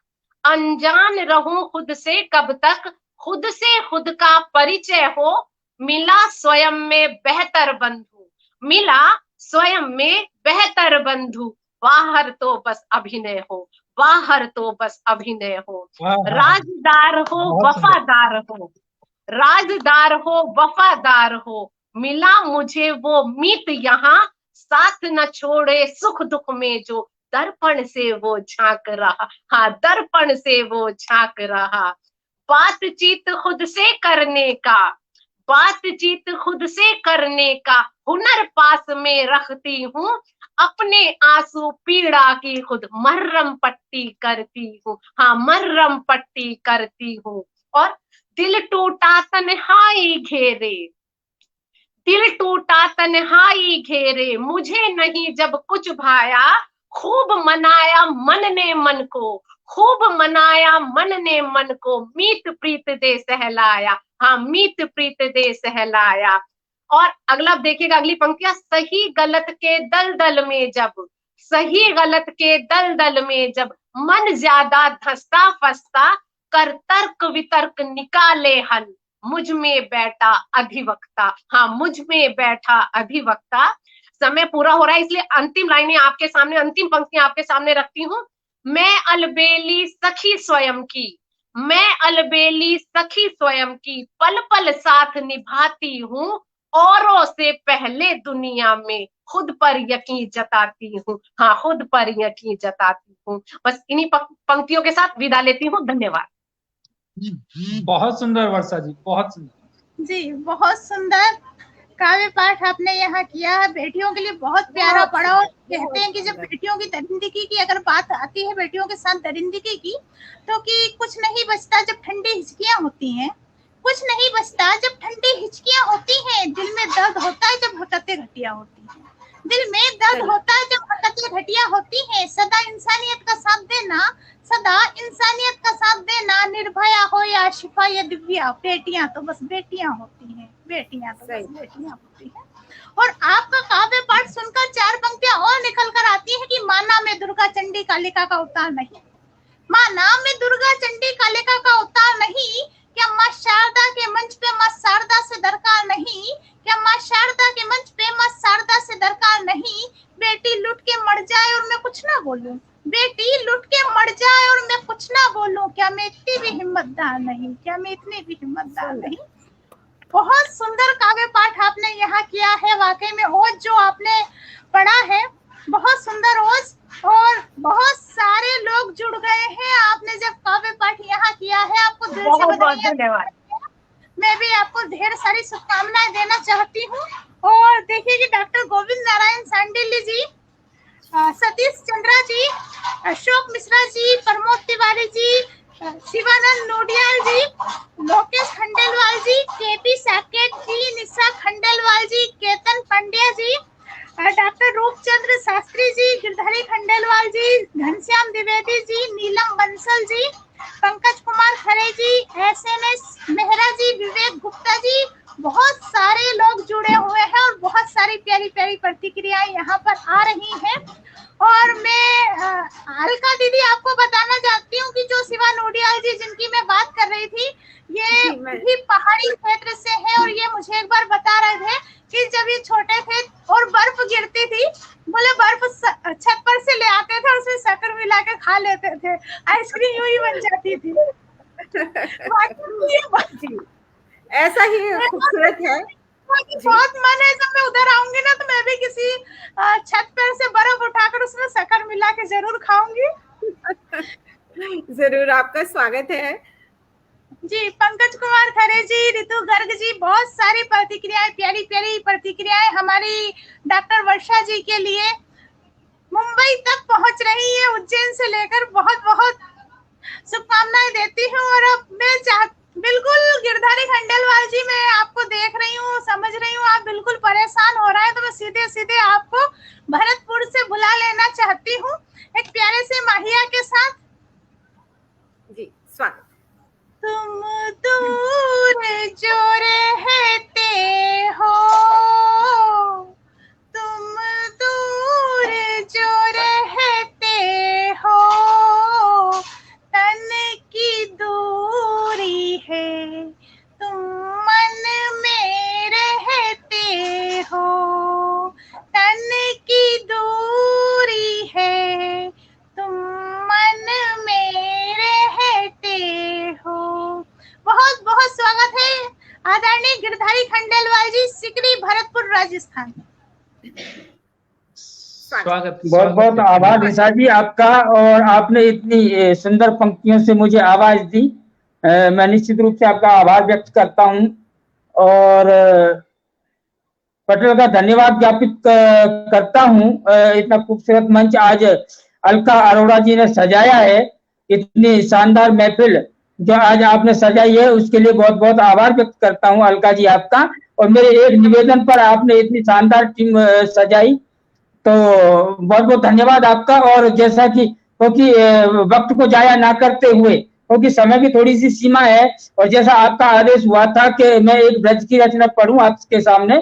अनजान रहूं खुद से कब तक, खुद से खुद का परिचय हो, मिला स्वयं में बेहतर बंधु, मिला स्वयं में बेहतर बंधु, बाहर तो बस अभिनय हो, बाहर तो बस अभिनय हो, राजदार हो वफादार हो, राजदार हो वफादार हो, मिला मुझे वो मीत यहाँ, साथ न छोड़े सुख दुख में जो, दर्पण से वो झांक रहा, हाँ दर्पण से वो झांक रहा, बातचीत खुद से करने का, बातचीत खुद से करने का हुनर पास में रखती हूँ, अपने आंसू पीड़ा की खुद मर्रम पट्टी करती हूँ, हाँ मर्रम पट्टी करती हूँ। और दिल टूटा तन्हाई घेरे, दिल टूटा तन्हाई घेरे, मुझे नहीं जब कुछ भाया, खूब मनाया मन ने मन को, खूब मनाया मन ने मन को, मीत प्रीत दे सहलाया, हाँ मीत प्रीत दे सहलाया। और अगला देखिएगा, अगली पंक्तियां, सही गलत के दलदल में जब, सही गलत के दलदल में जब, मन ज्यादा धंसता फंसता, कर तर्क वितर्क निकाले हल, मुझ में बैठा अधिवक्ता, हाँ मुझ में बैठा अधिवक्ता। समय पूरा हो रहा है, इसलिए अंतिम लाइनें आपके सामने, अंतिम पंक्तियां आपके सामने रखती हूँ। मैं अलबेली सखी स्वयं की, मैं अलबेली सखी स्वयं की, पल पल साथ निभाती हूँ, औरों से पहले दुनिया में खुद पर यकीन जताती हूँ, हाँ खुद पर यकीन जताती हूँ। बस इन्हीं पंक्तियों के साथ विदा लेती हूँ। धन्यवाद। बहुत सुंदर वर्षा जी, बहुत सुंदर जी, बहुत सुंदर काव्य पाठ आपने यहाँ किया है। बेटियों के लिए बहुत प्यारा पढ़ा। और कहते हैं कि जब बेटियों की दरिंदगी की अगर बात आती है, बेटियों के साथ दरिंदगी की, तो कि कुछ नहीं बचता जब ठंडी हिचकियां होती हैं, कुछ नहीं बचता जब ठंडी हिचकियां होती हैं, दिल में दर्द होता है जब हरकतें घटिया होती हैं, दिल में दर्द होता है जब हरकतें घटिया होती हैं। सदा इंसानियत का साथ देना, सदा इंसानियत का साथ देना, निर्भया हो या शिफा या दिव्या, बेटियां तो बस बेटियां होती हैं, बेटियां तो बस बेटियां होती हैं। और आपका काव्य पाठ सुनकर 4 पंक्तियां और निकल कर आती है कि माँ नाम में दुर्गा चंडी कालिका का अवतार नहीं, माँ नाम में दुर्गा चंडी कालिका का अवतार नहीं, क्या माँ शारदा के मंच पे माँ शारदा से दरकार नहीं, क्या माँ शारदा के मंच पे माँ शारदा से दरकार नहीं, बेटी लुट के मर जाए और मैं कुछ ना बोलूं, बेटी लुट के मर जाए और मैं कुछ ना बोलूं, क्या मैं इतनी भी हिम्मतदार नहीं, क्या मैं इतनी भी हिम्मतदार नहीं। बहुत सुंदर काव्य पाठ आपने यहाँ किया है, वाकई में ओज जो आपने पढ़ा है बहुत सुंदर ओज, और बहुत सारे लोग जुड़ गए हैं आपने जब काव्य पाठ यहाँ किया है, आपको दिल से बधाई। धन्यवाद। मैं भी आपको ढेर सारी शुभकामनाएं देना चाहती हूँ। और देखिए कि डॉक्टर गोविंद नारायण सांडिल्य जी, सतीश चंद्रा जी, अशोक मिश्रा जी, प्रमोद तिवारी जी, शिवानंद नोडियाल जी, लोकेश खंडेलवाल जी, केपी साकेत जी, निशा खंडेलवाल जी, केतन पंड्या जी, डॉक्टर रूपचंद्र शास्त्री जी, गिरधारी खंडेलवाल जी, घनश्याम द्विवेदी जी, नीलम बंसल जी, पंकज कुमार खरे जी, एसएनएस मेहरा जी, विवेक गुप्ता जी, बहुत सारे लोग जुड़े हुए हैं और बहुत सारी प्यारी प्यारी प्रतिक्रियाएं यहाँ पर आ रही हैं। और मैं अलका दीदी आपको बताना चाहती हूँ कि जो शिवा नोडियाल जी जिनकी मैं बात कर रही थी, ये भी पहाड़ी क्षेत्र से है और ये मुझे एक बार बता रहे थे कि जब ये छोटे थे और बर्फ गिरती थी, बोले बर्फ छत पर से ले आते थे और उसमें शक्कर मिला के खा लेते थे, आइसक्रीम यूं ही बन जाती थी। ऐसा ही खूबसूरत है। बहुत मन है, जब मैं उधर आऊंगी ना तो मैं भी किसी छत पर से बर्फ उठाकर उसमें शक्कर मिला के जरूर खाऊंगी। जरूर, आपका स्वागत है जी। पंकज कुमार खरे जी, रितु गर्ग जी, बहुत सारी प्रतिक्रियाएं, प्यारी प्यारी प्रतिक्रियाएं हमारी डॉक्टर वर्षा जी के लिए मुंबई तक पहुंच रही है, उज्जैन से लेकर। बहुत बहुत शुभकामनाएं देती हूँ। और अब मैं बिल्कुल गिरधारी खंडेलवाल जी, मैं आपको देख रही हूँ, समझ रही हूँ आप बिल्कुल परेशान हो रहा है, तो मैं सीधे सीधे आपको भरतपुर से बुला लेना चाहती हूँ एक प्यारे से माहिया के साथ। जी, स्वागत। तुम दूर जो रहते हो, तुम दूर जो रहते हो, तन की दूरी है, तुम मन में रहते हो, तन की दूरी है, तुम मन में रहते हो। बहुत बहुत स्वागत है आदरणीय गिरधारी खंडेलवाल जी, सिकरी, भरतपुर, राजस्थान। स्वागत। बहुत बहुत आभार निशा जी आपका, और आपने इतनी सुंदर पंक्तियों से मुझे आवाज दी। मैं निश्चित रूप से आपका आभार व्यक्त करता हूं और पटेल का धन्यवाद ज्ञापित करता हूं। इतना खूबसूरत मंच आज अलका अरोड़ा जी ने सजाया है, इतनी शानदार महफिल जो आज आपने सजाई है, उसके लिए बहुत बहुत आभार व्यक्त करता हूं अलका जी आपका। और मेरे एक निवेदन पर आपने इतनी शानदार टीम सजाई, तो बहुत बहुत धन्यवाद आपका। और जैसा कि क्योंकि वक्त को जाया ना करते हुए, क्योंकि समय की थोड़ी सी सीमा है, और जैसा आपका आदेश हुआ था कि मैं एक ब्रज की रचना पढ़ूं आपके सामने,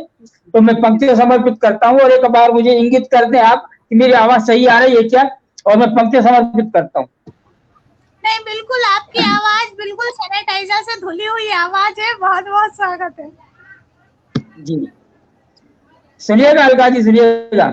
तो मैं पंक्ति समर्पित करता हूं। और एक बार मुझे इंगित कर दें आप कि मेरी आवाज सही आ रही है क्या, और मैं पंक्ति समर्पित करता हूँ। नहीं, बिल्कुल आपकी आवाज बिल्कुल सैनिटाइजर से धुली हुई आवाज है। बहुत बहुत स्वागत है जी। सुनिएगा अलका जी, सुनिएगा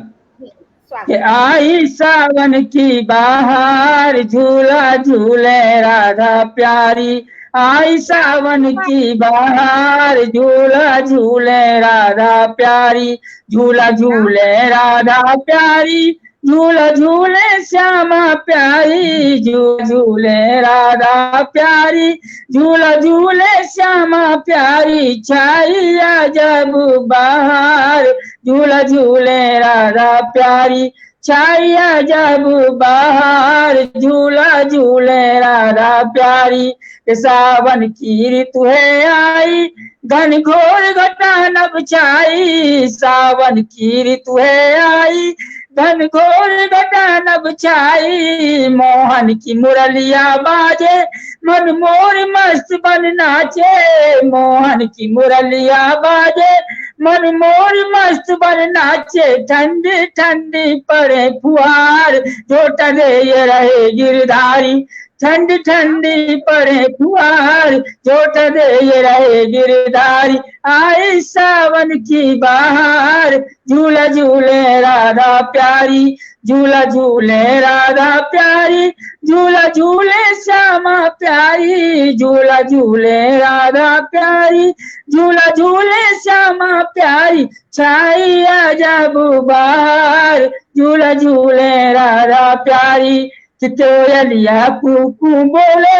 कि आई सावन की बहार, झूला झूले राधा प्यारी, आई सावन की बहार, झूला झूले राधा प्यारी, झूला झूले राधा प्यारी, झूला झूले श्यामा प्यारी, झूला झूले राधा प्यारी, झूला झूले श्यामा प्यारी, छाइया जब बाहर, झूला झूले राधा प्यारी, छाइया जब बाहर, झूला झूले राधा प्यारी। सावन की ऋतु है आई, घन घोर घटा नभ छाई, सावन की ऋतु है आई, घन घोर घटा नभ छाई, मोहन की मुरलिया बाजे, मन मोर मस्त बन नाचे, मोहन की मुरलिया बाजे, मन मोर मस्त बन नाचे, ठंडी ठंडी पड़े फुहार, झोटा दे ये रहे गिरधारी, ठंडी ठंडी पड़े फुहार, झोटा दे ये रहे गिरधारी। आई सावन की बहार, झूला झूले राधा प्यारी, झूला झूले राधा प्यारी, झूला झूले श्यामा प्यारी, झूला झूले राधा प्यारी, झूला झूले श्यामा प्यारी, छाई अजब बहार, झूला झूले राधा प्यारी। कोयलिया कूकू बोले,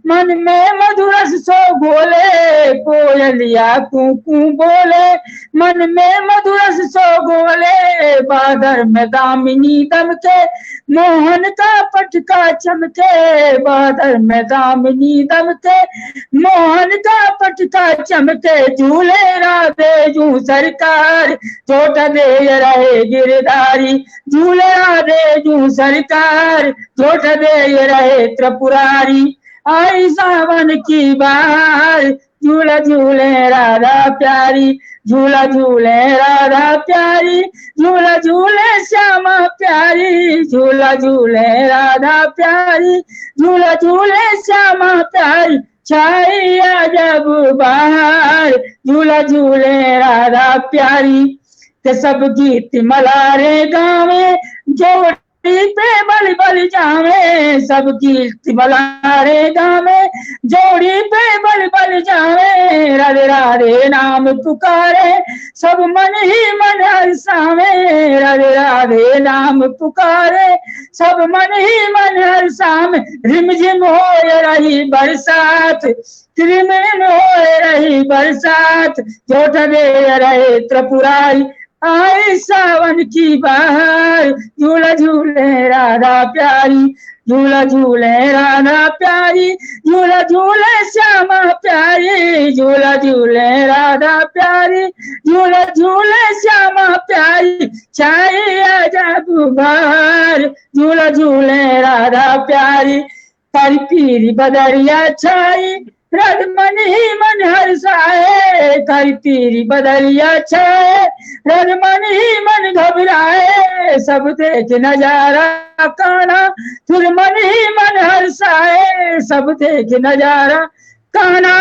मन में मधुर सो बोले, कोयलिया कूकू बोले, मन में मधुर सो बोले, बादर में दामिनी दमके, मोहन का पटका चमके, बादर में दामिनी दमके, मोहन का पटका चमके, झूले राधे जू सरकार, झोटा दे रहे गिरधारी, झूले राधे जू सरकार, झोटा दे रहे त्रिपुरारी। आई सावन की बहार, झूला झूले राधा प्यारी, झूला झूले राधा प्यारी, झूला झूले श्यामा प्यारी, झूला झूले राधा प्यारी, झूला झूले श्यामा प्यारी, छाई अजब बहार, झूला झूले राधा प्यारी। के सब गीत मलारे गावे, जोड़ी पे बल बल जावे, सब गीत मलारे गावे, जोड़ी पे बल बल जावे, राधे राधे नाम पुकारे, सब मन ही मन हर्षावे, राधे राधे नाम पुकारे, सब मन ही मन हर्षावे। रिमझिम हो रही बरसात, रिमझिम हो रही बरसात, झोटा दे रहे त्रिपुरारी। आई सावन की बहार, झूला झूले राधा प्यारी, झूला झूले राधा प्यारी, झूला झूले श्यामा प्यारी, झूला झूले राधा प्यारी, झूला झूले श्यामा प्यारी, छाई अजब बहार, झूला झूले राधा प्यारी। कर पीरी बदरिया छाई, रद मन ही मन हर्षाए, कर पीरी बदरिया छाए, रद मन ही मन घबराए, सब देख नजारा काना, फिर मन ही मन हर्षाए, सब देख नजारा काना,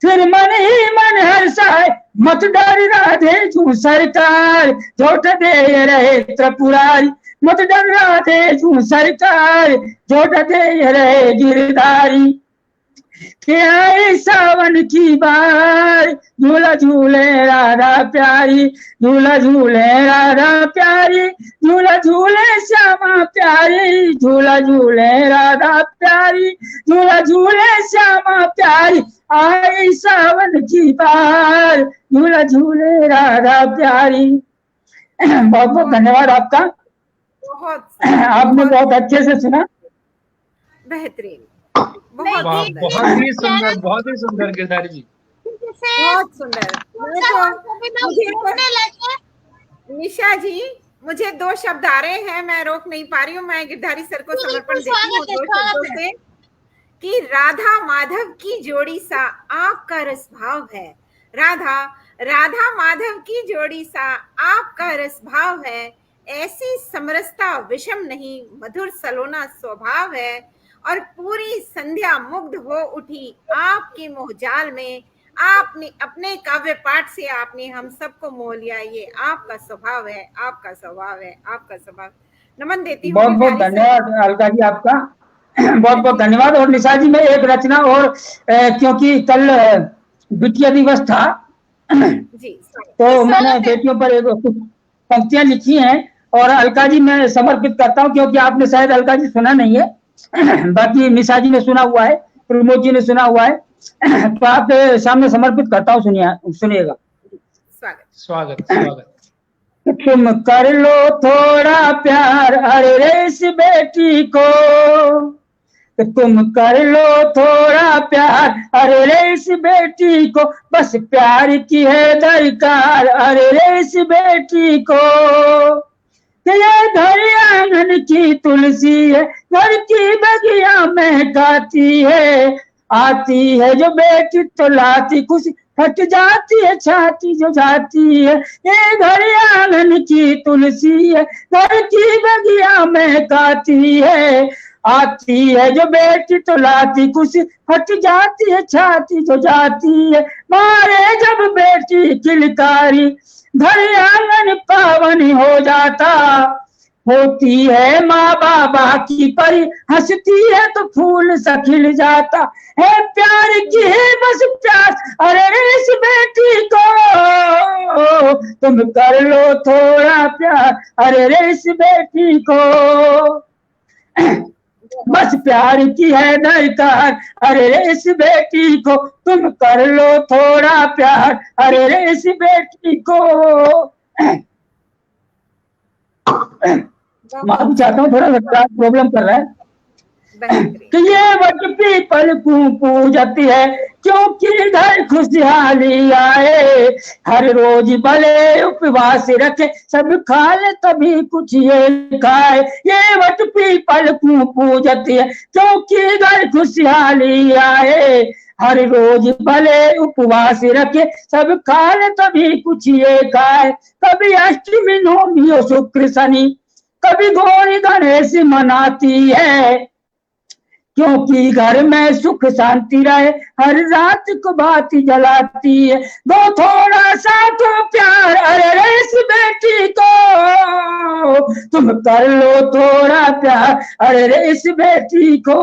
फिर मन ही मन हर्षाए। मत डर राधे जू सरकार, झोटा दे रहे त्रिपुरारी, मत डर राधे जू सरकार, झोटा दे रहे गिरधारी। आए सावन की बार, झूला झूले राधा प्यारी, झूला झूले राधा प्यारी, झूला झूले श्यामा प्यारी, झूला झूले राधा प्यारी, झूला झूले श्यामा प्यारी। आई सावन की बार, झूला झूले राधा प्यारी। बहुत बहुत धन्यवाद आपका, आपने बहुत अच्छे से सुना, बेहतरीन, बहुत ही सुंदर, बहुत ही सुंदर गिरधारी जी, बहुत सुंदर। निशा जी, मुझे दो शब्द आ रहे हैं, मैं रोक नहीं पा रही हूँ, मैं गिरधारी सर को समर्पण देती हूँ दो शब्दों से, कि राधा माधव की जोड़ी सा आपका रस भाव है, राधा माधव की जोड़ी सा आपका रस भाव है, ऐसी समरसता विषम नहीं, मधुर सलोना स्वभाव है, और पूरी संध्या मुग्ध हो उठी आपके मोहजाल में, आपने अपने काव्य पाठ से आपने हम सबको मोह लिया, ये आपका स्वभाव है, आपका स्वभाव है, आपका स्वभाव। नमन देती हूँ। बहुत बहुत धन्यवाद अलका जी आपका, बहुत बहुत धन्यवाद। और निशा जी, मैं एक रचना और क्योंकि कल बिटिया दिवस था जी, तो मैंने बेटियों पर एक कुछ पंक्तियां लिखी हैं और अलका जी मैं समर्पित करता हूं, क्योंकि आपने शायद अलका जी सुना नहीं है, बाकी निशा जी ने सुना हुआ है, प्रमोद जी ने सुना हुआ है, तो आपके सामने समर्पित करता हूँ, सुनिएगा। स्वागत स्वागत। तुम कर लो थोड़ा प्यार अरे रे इस बेटी को, तुम कर लो थोड़ा प्यार अरे रे इस बेटी को, बस प्यार की है दरकार अरे रे इस बेटी को। ये घर आंगन की तुलसी है, घर की बगिया महकाती है, आती है जो बेटी तो लाती खुशी, फट जाती है छाती जो जाती है। ये घर आंगन की तुलसी है, घर की बगिया में काती है। आती है जो बेटी तो लाती खुशी, फट जाती है छाती जो जाती है। मारे जब बेटी किलकारी, घर आंगन पावन हो जाता। होती है माँ बाबा की परी, हंसती है तो फूल सा खिल जाता है। प्यार की है बस प्यार, अरे इस बेटी को तुम कर लो थोड़ा प्यार, अरे इस बेटी को बस प्यार की है दरकार, अरे इस बेटी को तुम कर लो थोड़ा प्यार, अरे इस बेटी को। माफी चाहता हूँ, थोड़ा प्रॉब्लम कर रहा है कि ये वट पीपल क्यों पूजती है, क्योंकि घर खुशहाली आए। हर रोज भले उपवास रखे, सब खा ले तभी कुछ ये खाए। ये वट पीपल क्यों पूजती है, क्योंकि घर खुशहाली आए। हर रोज भले उपवास रखे, सब खा ले तभी कुछ ये खाए। कभी अष्टमी नवमी और शुक्र शनि, कभी गौरी गणेश मनाती है, क्योंकि घर में सुख शांति रहे। हर रात को बाती जलाती है, दो थोड़ा सा तो प्यार, अरे इस बेटी को तुम कर लो थोड़ा प्यार, अरे इस बेटी को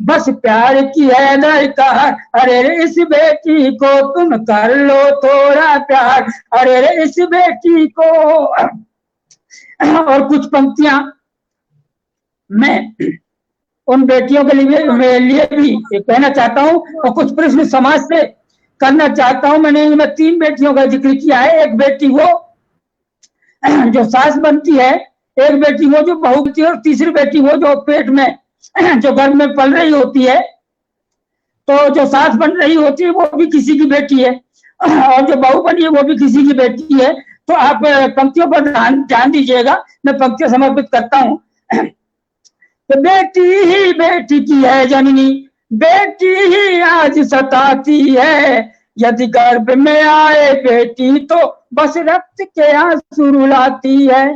बस प्यार की है दरकार, अरे इस बेटी को तुम कर लो थोड़ा प्यार, अरे इस बेटी को। और कुछ पंक्तियां मैं उन बेटियों के लिए भी कहना चाहता हूँ, और कुछ प्रश्न समाज से करना चाहता हूँ। मैं 3 बेटियों का जिक्र किया है। एक बेटी वो जो सास बनती है, एक बेटी वो जो बहू बनती है, और तीसरी बेटी वो जो पेट में जो गर्भ में पल रही होती है। तो जो सास बन रही होती है वो भी किसी की बेटी है, और जो बहू बनी है वो भी किसी की बेटी है। तो आप पंक्तियों पर ध्यान दीजिएगा, मैं पंक्तियां समर्पित करता हूँ। तो बेटी ही बेटी की है जननी, बेटी ही आज सताती है। यदि गर्भ में आए बेटी तो बस रक्त के आंसू रुलाती है।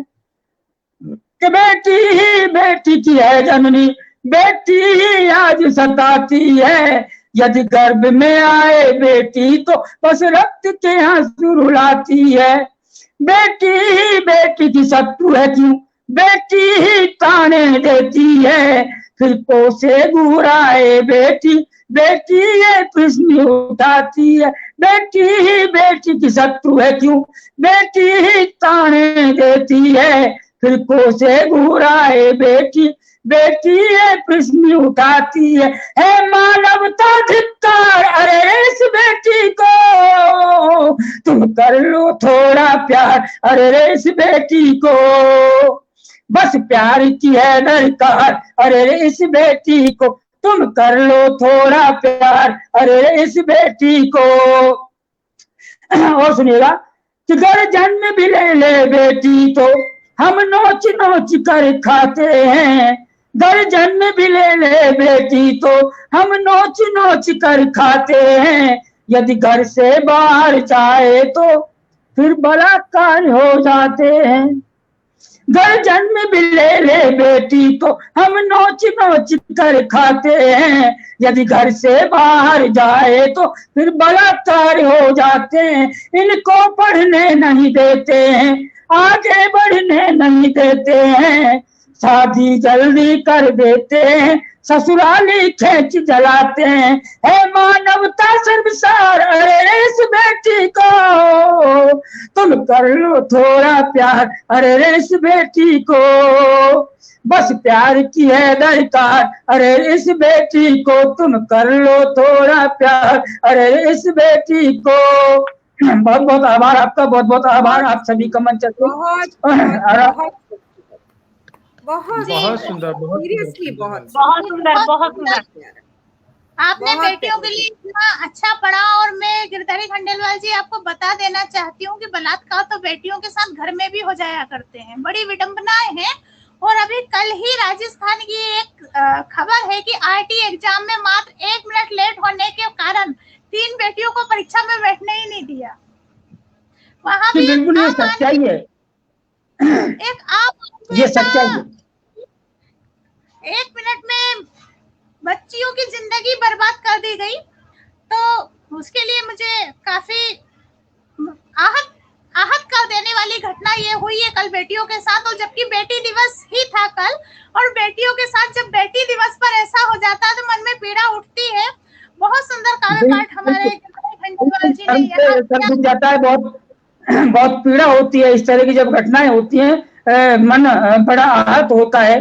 कि बेटी ही बेटी की है जननी, बेटी ही आज सताती है। यदि गर्भ में आए बेटी तो बस रक्त के आंसू रुलाती है। बेटी ही बेटी की शत्रु है क्यों, बेटी ही ताने देती है। फिर कोसे बुराए बेटी, बेटी ये प्रश्न उठाती है। बेटी ही बेटी की शत्रु है क्यों, बेटी ही ताने देती है। फिर कोसे बुराए बेटी, बेटी ये प्रश्न उठाती है। मानवता धिक्कार, अरे इस बेटी को तुम कर लो थोड़ा प्यार, अरे इस बेटी को बस प्यार की है दरकार, अरे इस बेटी को तुम कर लो थोड़ा प्यार, अरे इस बेटी को। और सुनिएगा कि घर जन्म भी ले बेटी तो हम नोच नोच कर खाते हैं। घर जन्म भी ले बेटी तो हम नोच नोच कर खाते हैं। यदि घर से बाहर जाए तो फिर बलात्कार हो जाते हैं। घर जन्म भी ले बेटी तो हम नोच नोच कर खाते हैं। यदि घर से बाहर जाए तो फिर बलात्कार हो जाते हैं। इनको पढ़ने नहीं देते हैं, आगे बढ़ने नहीं देते हैं। शादी जल्दी कर देते हैं, ससुराली खेच जलाते हैं। है मानवता सर्वसार, अरे इस बेटी को तुम कर लो थोड़ा प्यार, अरे इस बेटी को बस प्यार की है दरकार, अरे इस बेटी को तुम कर लो थोड़ा प्यार, अरे इस बेटी को। बहुत बहुत आभार आपका, बहुत बहुत आभार आप सभी का मंच बहुत सुंदर, सीरियसली बहुत सुंदर, बहुत सुंदर। आपने बेटियों के लिए इतना अच्छा पढ़ा। और मैं गिरधारी खंडेलवाल जी आपको बता देना चाहती हूँ कि बलात्कार तो बेटियों के साथ घर में भी हो जाया करते हैं, बड़ी विडंबनाएं हैं। और अभी कल ही राजस्थान की एक खबर है कि आईटी एग्जाम में मात्र होने के कारण 3 बेटियों को परीक्षा में बैठने ही नहीं दिया। वहां जी, भी बिल्कुल ये सच्चाई है, एक आम ये सच्चाई है। 1 मिनट में बच्चियों की जिंदगी बर्बाद कर दी गई, तो उसके लिए मुझे काफी आहत कर देने वाली घटना ये हुई है कल बेटियों के साथ। और जबकि बेटी दिवस ही था कल, और बेटियों के साथ जब बेटी दिवस पर ऐसा हो जाता है तो मन में पीड़ा उठती है। बहुत सुंदर काव्य पाठ हमारे खंडेलवाल जी ने यहाँ सर दुख जाता है, बहुत बहुत पीड़ा होती है इस तरह की जब घटनाएं होती हैं, मन बड़ा आहत होता है।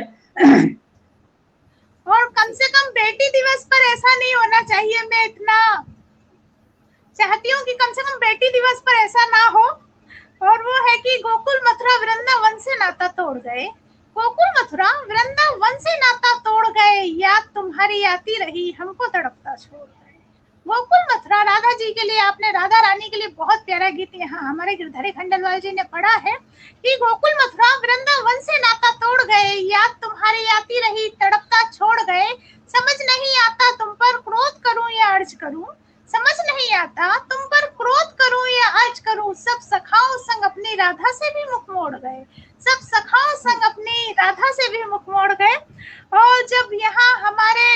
और कम से कम बेटी दिवस पर ऐसा नहीं होना चाहिए। मैं इतना चाहती हूँ कि कम से कम बेटी दिवस पर ऐसा ना हो। और वो है कि गोकुल मथुरा वृंदावन से नाता तोड़ गए, गोकुल मथुरा वृंदावन से नाता तोड़ गए, याद तुम्हारी आती रही हमको तड़पता छोड़ गए। गोकुल मथुरा राधा जी के लिए, आपने राधा रानी के लिए बहुत प्यारा गीत यहाँ हमारे गिरधरी खंडेलवाल जी ने पढ़ा है कि गोकुल मथुरा वृंदावन से नाता तोड़ गए, याद तुम्हारी आती रही तड़पता छोड़ गए। समझ नहीं आता तुम पर क्रोध करूं या अर्ज करूं, समझ नहीं आता तुम पर क्रोध करूं या अर्ज करूं। सब सखाओं संग अपनी राधा से भी मुख मोड़ गए, सब सखाओं संग अपनी राधा से भी मुख मोड़ गए। और जब यहाँ हमारे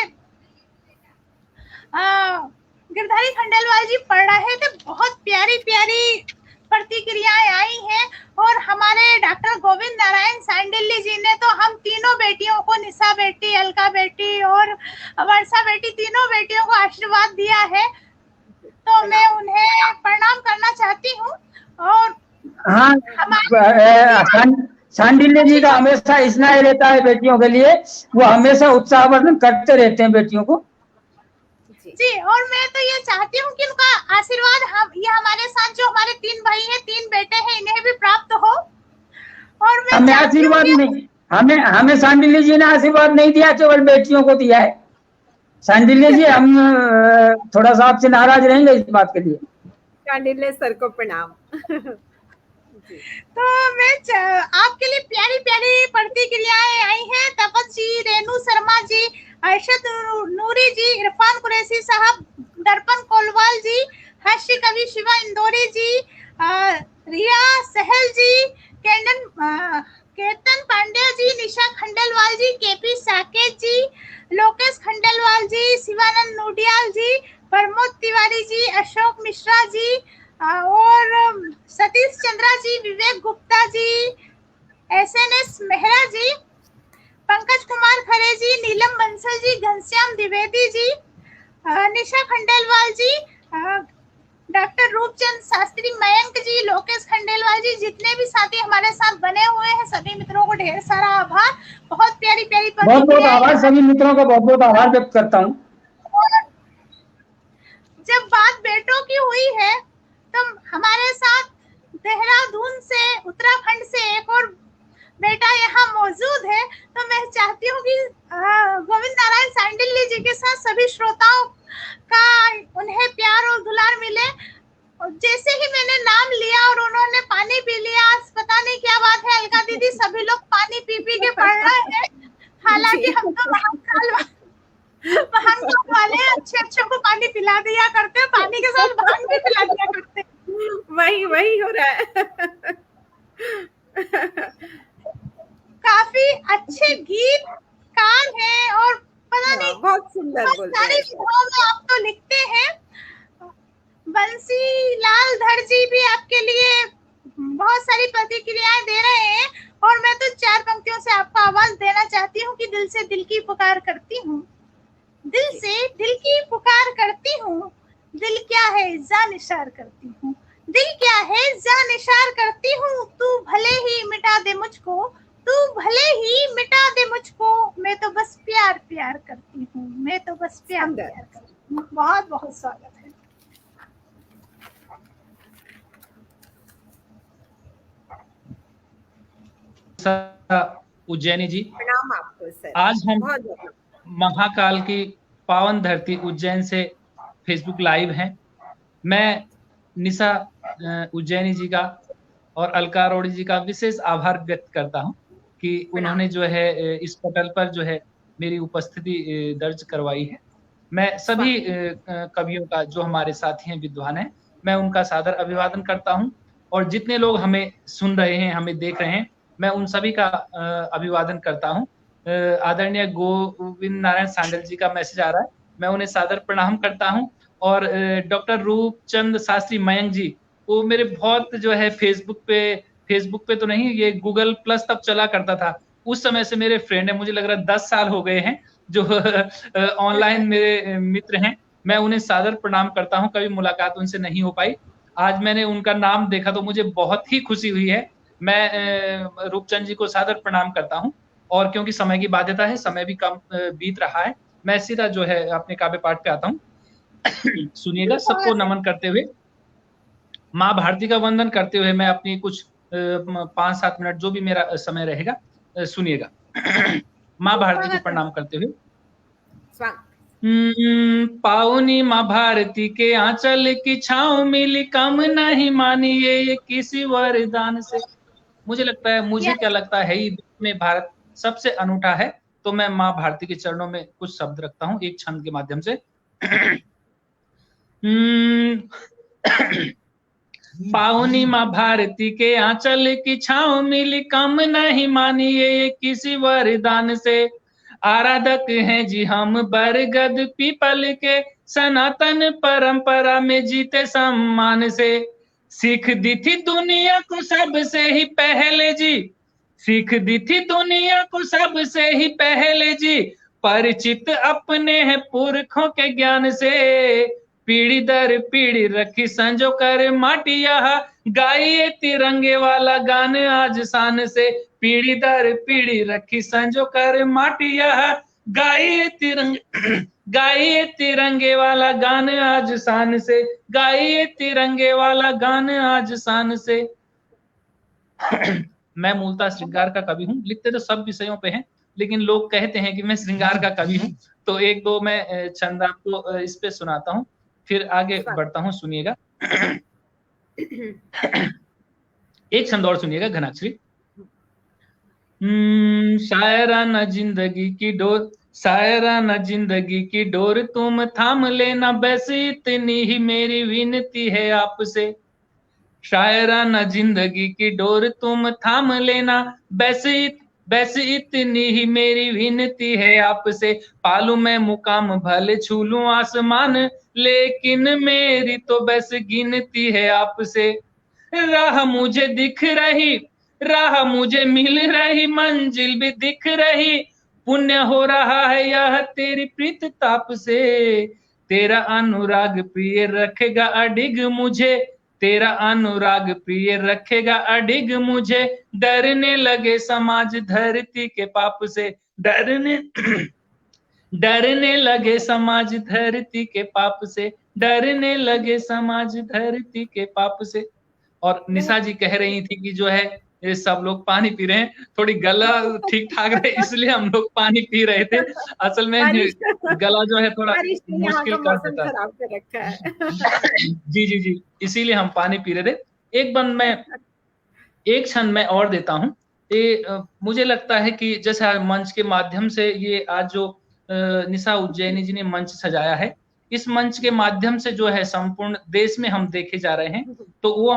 गिरधारी खंडेलवाल जी पढ़ रहे थे, बहुत प्यारी प्यारी प्रतिक्रियाएं आई हैं। और हमारे डॉक्टर गोविंद नारायण सांडिल्य जी ने तो हम तीनों बेटियों को, निशा बेटी, अलका बेटी और वर्षा बेटी, तीनों बेटियों को आशीर्वाद दिया है, तो मैं उन्हें प्रणाम करना चाहती हूँ। और हाँ, सांडिल्य जी का हमेशा स्नेह रहता है बेटियों के लिए, वो हमेशा उत्साहवर्धन करते रहते हैं बेटियों को। जी, और मैं तो ये चाहती हूँ कि उनका आशीर्वाद ये हमारे साथ जो हमारे 3 भाई हैं, 3 बेटे हैं, इन्हें भी प्राप्त हो। और मैं हमें आशीर्वाद नहीं, हमें सांडिल्य जी ने आशीर्वाद नहीं दिया, केवल बेटियों को दिया है। सांडिल्य जी, हम थोड़ा सा आपसे नाराज रहेंगे इस बात के लिए। सांडिल्य सर को प्रणाम। तो मैं आपके लिए प्यारी प्यारी प्रतिक्रियाएं आई हैं। तपस जी, रेणु शर्मा जी, अर्शद नूरी जी, इरफान कुरैशी साहब, दर्पण कोलवाल जी, हास्य कवि शिवा इंदौरी जी, रिया सहल जी, केतन पांडे जी, निशा खंडेलवाल जी, केपी साकेत जी, लोकेश खंडेलवाल जी, शिवानंद नोडियाल जी, प्रमोद तिवारी जी, अशोक मिश्रा जी, और सतीश चंद्रा जी, विवेक गुप्ता जी, SNS मेहरा जी, पंकज कुमार खरे जी, नीलम बंसल जी, घनश्याम द्विवेदी जी, निशा खंडेलवाल जी, डॉक्टर रूपचंद शास्त्री, मयंक जी, लोकेश खंडेलवाल जी, जितने भी साथी हमारे साथ बने हुए हैं सभी मित्रों को ढेर सारा आभार। बहुत प्यारी प्यारी बहुत बहुत आभार, सभी मित्रों का बहुत बहुत आभार व्यक्त करता हूँ। जब बात बेटों की हुई है तो हमारे साथ देहरादून से, उत्तराखंड से एक और बेटा यहाँ मौजूद है, तो मैं चाहती हूँ कि गोविंद नारायण सांडिल्य जी के साथ सभी श्रोताओं का उन्हें प्यार और दुलार मिले। और जैसे ही मैंने नाम लिया और उन्होंने पानी पी लिया, आज पता नहीं क्या बात है, अलका दीदी सभी लोग पानी पी पी के पढ़ रहे हैं। हालांकि हम तो भांग वाले अच्छे को पानी पिला दिया करते, पानी के साथ भांग भी पिला दिया करते। वही हो रहा है। काफी अच्छे गीतकार हैं और पता नहीं बहुत सुंदर बोलते सारी विधाओं में आप तो लिखते हैं। बंसी लाल धर जी भी आपके लिए बहुत सारी प्रतिक्रियाएं दे रहे हैं, और मैं तो 4 पंक्तियों से आपको आवाज देना चाहती हूँ कि दिल से दिल की पुकार करती हूँ, दिल से दिल की पुकार करती हूँ, दिल क्या है जान इशार करती हूँ, दिल क्या है जान इशार करती हूँ, तू भले ही मिटा दे मुझको, तू भले ही मिटा दे मुझको, मैं तो बस प्यार प्यार करती हूँ, मैं तो बस प्यार प्यार करती हूँ। बहुत बहुत स्वागत है। उज्जैनी जी, प्रणाम आपको सर। आज हम महाकाल की पावन धरती उज्जैन से फेसबुक लाइव हैं। मैं निशा उज्जैनी जी का और अलका अरोड़ी जी का विशेष आभार व्यक्त करता हूं कि उन्होंने जो है इस पटल पर जो है मेरी उपस्थिति दर्ज करवाई है। मैं सभी कवियों का, जो हमारे साथी हैं, विद्वान हैं, मैं उनका सादर अभिवादन करता हूं। और जितने लोग हमें सुन रहे हैं, हमें देख रहे हैं, मैं उन सभी का अभिवादन करता हूं। आदरणीय गोविंद नारायण सांगल जी का मैसेज आ रहा है, मैं उन्हें सादर प्रणाम करता हूं। और डॉक्टर रूपचंद शास्त्री मयंक जी, वो मेरे बहुत जो है फेसबुक पे तो नहीं, ये गूगल प्लस तब चला करता था, उस समय से मेरे फ्रेंड है, मुझे लग रहा है 10 साल हो गए हैं जो ऑनलाइन मेरे मित्र हैं। मैं उन्हें सादर प्रणाम करता हूं, कभी मुलाकात उनसे नहीं हो पाई, आज मैंने उनका नाम देखा तो मुझे बहुत ही खुशी हुई है। मैं रूपचंद जी को सादर प्रणाम करता हूं। और क्योंकि समय की बाध्यता है, समय भी कम बीत रहा है, मैं सीधा जो है अपने काव्य पाठ पे आता हूं। सुनिएगा, सबको नमन करते हुए, माँ भारती का वंदन करते हुए मैं अपनी कुछ 5-7 मिनट जो भी मेरा समय रहेगा सुनिएगा। माँ भारती को प्रणाम करते हुए। पाउनी माँ भारती के आंचल की छाँव मिली, कम नहीं मानी ये किसी वरदान से। मुझे लगता है, मुझे क्या लगता है, ही में भारत सबसे अनूठा है, तो मैं माँ भारती के चरणों में कुछ शब्द रखता हूँ एक छंद के माध्यम से। पाउनी माँ भारती के आंचल की छाँव मिली, कम नहीं मानी ये किसी वरदान से। आराधक हैं जी हम बरगद पीपल के, सनातन परंपरा में जीते सम्मान से। सीख दी थी दुनिया को सबसे ही पहले जी, सीख दी थी दुनिया को सबसे ही पहले जी, परिचित अपने हैं पुरखों के ज्ञान से। पीढ़ी दर पीढ़ी रखी संजो कर माटिया, गाइए तिरंगे वाला गान आज शान से। पीढ़ी दर पीढ़ी रखी संजो कर माटिया, गाइए तिरंगे वाला गान आज शान से, गाइए तिरंगे वाला गान आज शान से। मैं मूलतः श्रृंगार का कवि हूँ, लिखते तो सब विषयों पे हैं, लेकिन लोग कहते हैं कि मैं श्रृंगार का कवि हूँ, तो एक दो मैं छंद आपको इस पे सुनाता हूँ, फिर आगे बढ़ता हूँ, सुनिएगा। एक छंद और सुनिएगा, घनाक्षरी। शायराना जिंदगी की डोर, शायराना जिंदगी की डोर तुम थाम लेना, बस इतनी ही मेरी विनती है आपसे। शायराना जिंदगी की डोर तुम थाम लेना, बस इतनी ही मेरी विनती है आपसे। पालू मैं मुकाम भले छू लूं आसमान, लेकिन मेरी तो बस गिनती है आपसे। राह मुझे दिख रही, राह मुझे मिल रही, मंजिल भी दिख रही, पुण्य हो रहा है यह तेरी प्रीत ताप से। तेरा अनुराग प्रिय रखेगा अडिग मुझे, तेरा अनुराग प्रिय रखेगा अडिग मुझे। डरने लगे समाज धरती के पाप से, डरने लगे समाज धरती के पाप से, डरने लगे समाज धरती के पाप से। और निशा जी कह रही थी कि जो है ये सब लोग पानी पी रहे हैं, थोड़ी गला ठीक ठाक रहे इसलिए हम लोग पानी पी रहे थे। असल में गला जो है थोड़ा मुश्किल कर देता है। जी, इसीलिए हम पानी पी रहे थे। एक क्षण मैं और देता हूँ। मुझे लगता है कि जैसे मंच के माध्यम से ये आज जो निशा उज्जैनी जी ने मंच सजाया है, इस मंच के माध्यम से जो है संपूर्ण देश में हम देखे जा रहे हैं, तो वो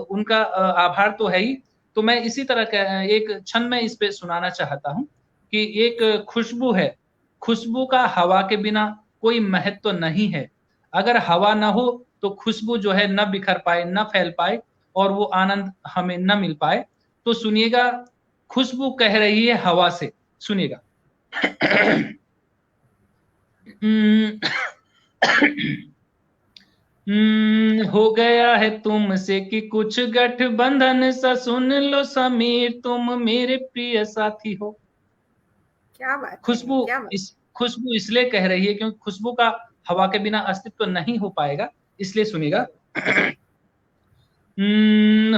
उनका आभार तो है ही। तो मैं इसी तरह का एक क्षण में इस पे सुनाना चाहता हूँ कि एक खुशबू है, खुशबू का हवा के बिना कोई महत्व नहीं है। अगर हवा ना हो तो खुशबू जो है न बिखर पाए, न फैल पाए, और वो आनंद हमें न मिल पाए। तो सुनिएगा, खुशबू कह रही है हवा से, सुनिएगा। हो गया है तुमसे कि कुछ गठबंधन सा, सुन लो समीर तुम मेरे प्रिय साथी हो। क्या बात, खुशबू इसलिए कह रही है क्योंकि खुशबू का हवा के बिना अस्तित्व नहीं हो पाएगा, इसलिए सुनिएगा।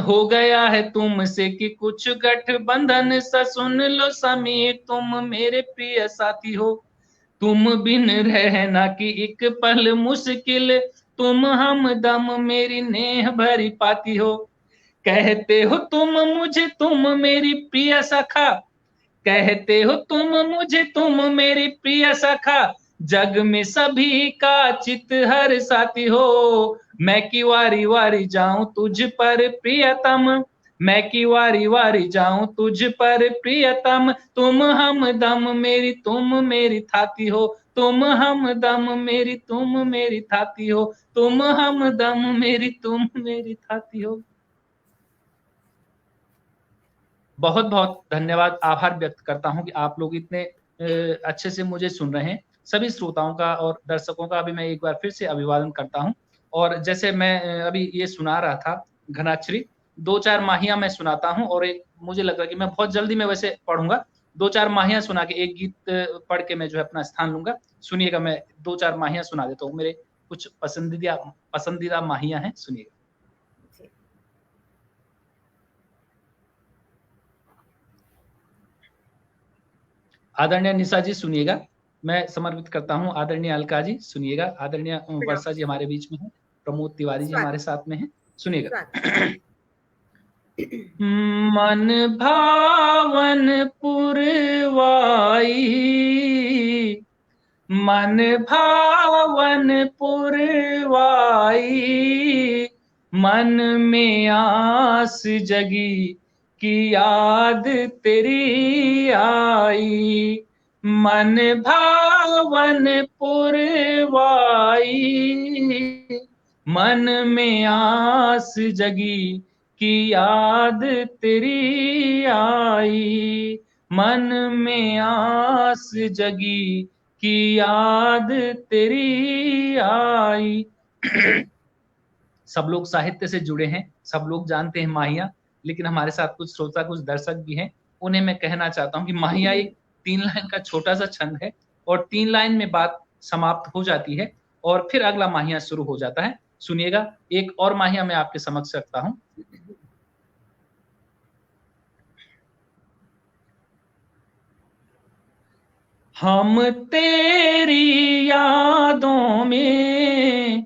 हो गया है तुमसे कि कुछ गठबंधन सा, सुन लो समीर तुम मेरे प्रिय साथी हो। तुम बिन रहना कि एक पल मुश्किल, तुम हमदम मेरी नेह भरी पाती हो। कहते हो तुम मुझे तुम मेरी प्रिय सखा, कहते हो तुम मुझे तुम मेरी प्रिय सखा, जग में सभी का चित हर साथी हो, मैं की वारी वारी जाऊं तुझ पर प्रियतम, मैं की वारी वारी जाऊं तुझ पर प्रियतम, तुम हमदम मेरी तुम मेरी थाती हो, तुम हमदम मेरी तुम मेरी थाती हो, तुम हमदम मेरी तुम मेरी थाती हो। बहुत बहुत धन्यवाद, आभार व्यक्त करता हूं कि आप लोग इतने अच्छे से मुझे सुन रहे हैं। सभी श्रोताओं का और दर्शकों का भी मैं एक बार फिर से अभिवादन करता हूं। और जैसे मैं अभी ये सुना रहा था घनाक्षरी, 2-4 माहिया मैं सुनाता हूं और एक मुझे लग रहा है कि मैं बहुत जल्दी में वैसे पढ़ूंगा, 2-4 माहिया सुना के एक गीत पढ़ के मैं जो है अपना स्थान लूंगा। सुनिएगा, मैं 2-4 माहिया सुना देता हूँ, मेरे कुछ पसंदीदा माहिया हैं, सुनिएगा। आदरणीय निशा जी सुनिएगा, मैं समर्पित करता हूं। आदरणीय अलका जी सुनिएगा, आदरणीय वर्षा जी हमारे बीच में है, प्रमोद तिवारी जी हमारे साथ में हैं, सुनिएगा। मन भावन पुरवाई, मन भावन पुरवाई, मन में आस जगी की याद तेरी आई, मन भावन पुरवाई, मन में आस जगी की याद तेरी आई, मन में आस जगी की याद तेरी आई। सब लोग साहित्य से जुड़े हैं, सब लोग जानते हैं माहिया, लेकिन हमारे साथ कुछ श्रोता कुछ दर्शक भी हैं, उन्हें मैं कहना चाहता हूं कि माहिया एक 3 लाइन का छोटा सा छंद है और 3 लाइन में बात समाप्त हो जाती है और फिर अगला माहिया शुरू हो जाता है। सुनिएगा, एक और माहिया मैं आपके समक्ष रखता हूं। हम तेरी यादों में,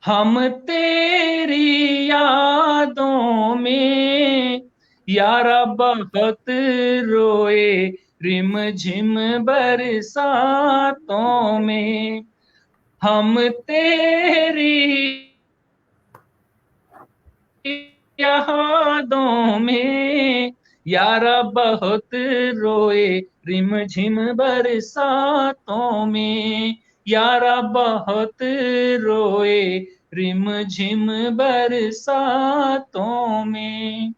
हम तेरी यादों में यारा बहुत रोए रिम झिम बरसातों में, हम तेरी यादों में यारा बहुत रोए रिम झिम बरसातों में, यारा बहुत रोए रिम झिम बरसातों में।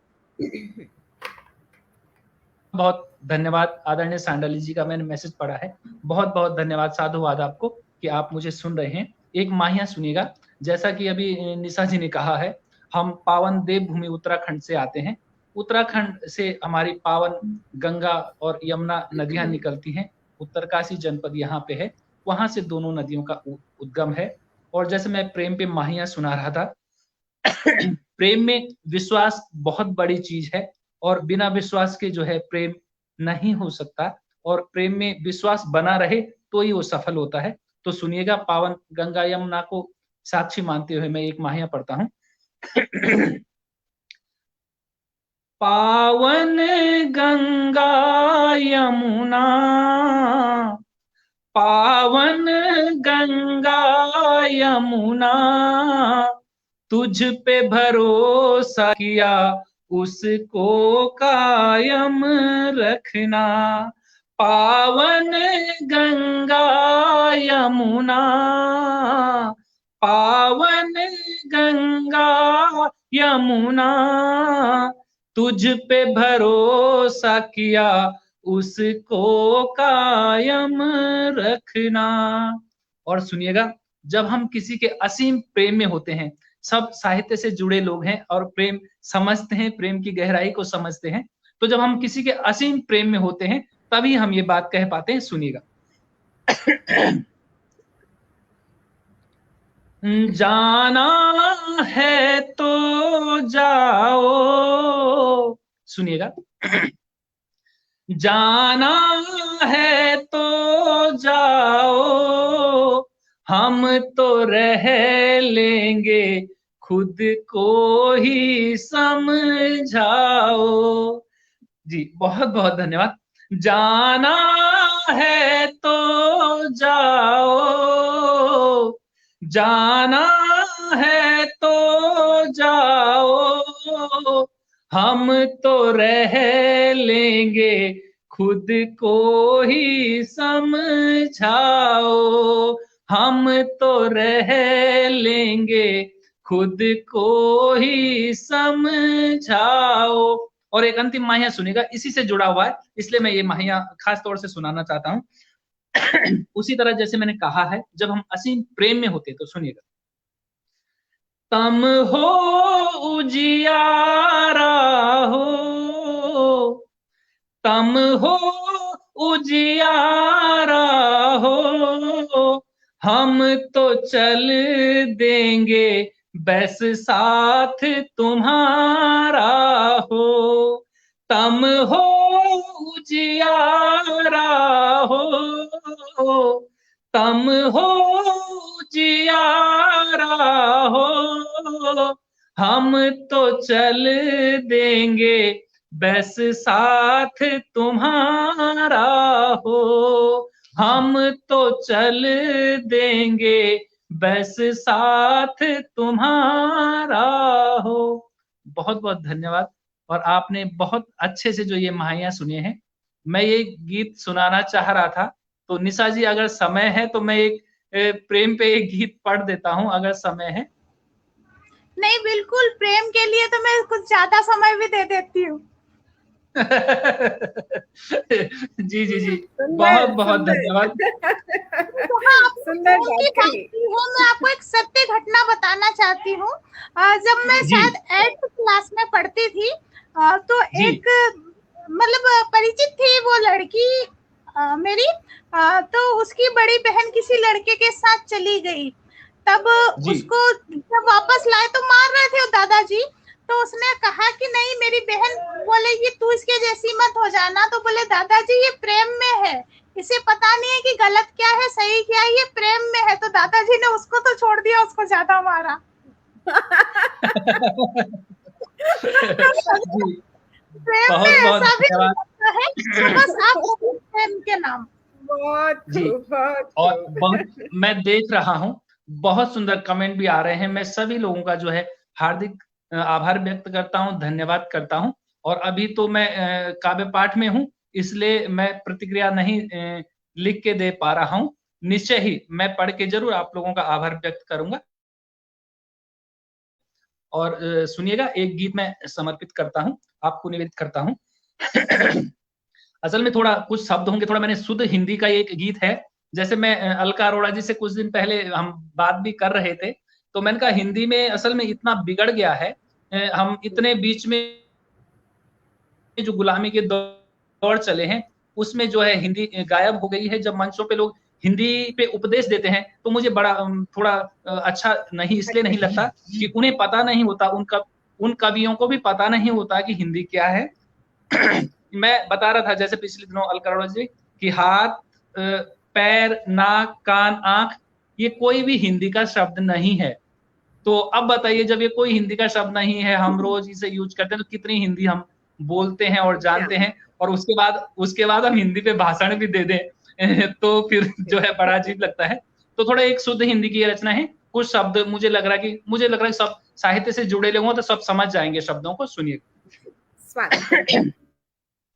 बहुत धन्यवाद। आदरणीय सांडाली जी का मैंने मैसेज पढ़ा है, बहुत बहुत धन्यवाद, साधुवाद आपको कि आप मुझे सुन रहे हैं। एक माहिया सुनिएगा, जैसा कि अभी निशा जी ने कहा है, हम पावन देवभूमि उत्तराखंड से आते हैं। उत्तराखंड से हमारी पावन गंगा और यमुना नदियां निकलती हैं, उत्तरकाशी जनपद यहाँ पे है, वहां से दोनों नदियों का उद्गम है। और जैसे मैं प्रेम पे माहिया सुना रहा था, प्रेम में विश्वास बहुत बड़ी चीज है और बिना विश्वास के जो है प्रेम नहीं हो सकता, और प्रेम में विश्वास बना रहे तो ही वो सफल होता है। तो सुनिएगा, पावन गंगा यमुना को साक्षी मानते हुए मैं एक माहिया पढ़ता हूं। पावन गंगा यमुना, पावन गंगा यमुना, तुझ पे भरोसा किया उसको कायम रखना। पावन गंगा यमुना, पावन गंगा यमुना, तुझ पे भरोसा किया उसको कायम रखना। और सुनिएगा, जब हम किसी के असीम प्रेम में होते हैं, सब साहित्य से जुड़े लोग हैं और प्रेम समझते हैं, प्रेम की गहराई को समझते हैं, तो जब हम किसी के असीम प्रेम में होते हैं तभी हम ये बात कह पाते हैं। सुनिएगा, जाना है तो जाओ, सुनिएगा, जाना है तो जाओ, हम तो रह लेंगे खुद को ही समझाओ। जी बहुत बहुत धन्यवाद। जाना है तो जाओ, जाना है तो जाओ, हम तो रह लेंगे खुद को ही समझाओ, हम तो रह लेंगे खुद को ही समझाओ। और एक अंतिम माहिया सुनिएगा, इसी से जुड़ा हुआ है, इसलिए मैं ये माहिया खास तौर से सुनाना चाहता हूं। उसी तरह जैसे मैंने कहा है, जब हम असीम प्रेम में होते तो सुनिएगा। तम हो उजियारा हो, तम हो उजियारा हो, हम तो चल देंगे बस साथ तुम्हारा हो। तम हो उजियारा हो, तम हो उजियारा हो, हम तो चल देंगे बस साथ तुम्हारा हो, हम तो चल देंगे बस साथ तुम्हारा हो। बहुत बहुत धन्यवाद। और आपने बहुत अच्छे से जो ये माहिया सुने हैं, मैं ये गीत सुनाना चाह रहा था, तो निशा जी अगर समय है तो मैं एक प्रेम पे एक गीत पढ़ देता हूँ, अगर समय है। नहीं, बिल्कुल, प्रेम के लिए तो मैं कुछ ज्यादा समय भी दे देती हूँ। जी जी जी, बहुत बहुत धन्यवाद। सुंदर बात कही। मैं आपको एक सत्य घटना बताना चाहती हूँ। जब मैं शायद 8th क्लास में पढ़ती थी, तो एक मतलब परिचित थी वो लड़की मेरी, तो उसकी बड़ी बहन किसी लड़के के साथ चली गई। तब उसको जब वापस लाए तो मार रहे थे दादाजी, तो उसने कहा कि नहीं, मेरी बहन बोलेगी तू इसके जैसी मत हो जाना, तो बोले दादाजी ये प्रेम में है, इसे पता नहीं है कि गलत क्या है सही क्या है, ये प्रेम में है। तो दादाजी ने उसको तो छोड़ दिया, उसको ज्यादा मारा। प्रेम में ऐसा भी होता है, तो बस आप प्रेम के नाम। बहुत खूब। और बहुत मैं देख रहा हूँ, बहुत सुंदर कमेंट भी आ रहे हैं। मैं सभी लोगों का जो है हार्दिक आभार व्यक्त करता हूँ, धन्यवाद करता हूँ। और अभी तो मैं काव्य पाठ में हूँ, इसलिए मैं प्रतिक्रिया नहीं लिख के दे पा रहा हूँ। निश्चय ही मैं पढ़ के जरूर आप लोगों का आभार व्यक्त करूंगा। और सुनिएगा, एक गीत मैं समर्पित करता हूँ, आपको निवेदित करता हूँ। असल में थोड़ा कुछ शब्द होंगे, थोड़ा मैंने शुद्ध हिंदी का एक गीत है। जैसे मैं अलका अरोड़ा जी से कुछ दिन पहले हम बात भी कर रहे थे, तो मैंने कहा हिंदी में असल में इतना बिगड़ गया है, हम इतने बीच में जो गुलामी के दौर चले हैं, उसमें जो है हिंदी गायब हो गई है। जब मंचों पे लोग हिंदी पे उपदेश देते हैं तो मुझे बड़ा थोड़ा अच्छा नहीं इसलिए नहीं लगता कि उन्हें पता नहीं होता, उन कवियों को भी पता नहीं होता कि हिंदी क्या है। मैं बता रहा था जैसे पिछले दिनों अलका अरोड़ा जी कि हाथ, पैर, नाक, कान, आंख, ये कोई भी हिंदी का शब्द नहीं है। तो अब बताइए, जब ये कोई हिंदी का शब्द नहीं है, हम रोज इसे यूज करते हैं, तो कितनी हिंदी हम बोलते हैं और जानते हैं, और उसके बाद हम हिंदी पे भाषण भी दे दें तो फिर जो है बड़ा अजीब लगता है। तो थोड़ा एक शुद्ध हिंदी की रचना है, कुछ शब्द मुझे लग रहा है कि सब साहित्य से जुड़े लोग हों तो सब समझ जाएंगे शब्दों को। सुनिए।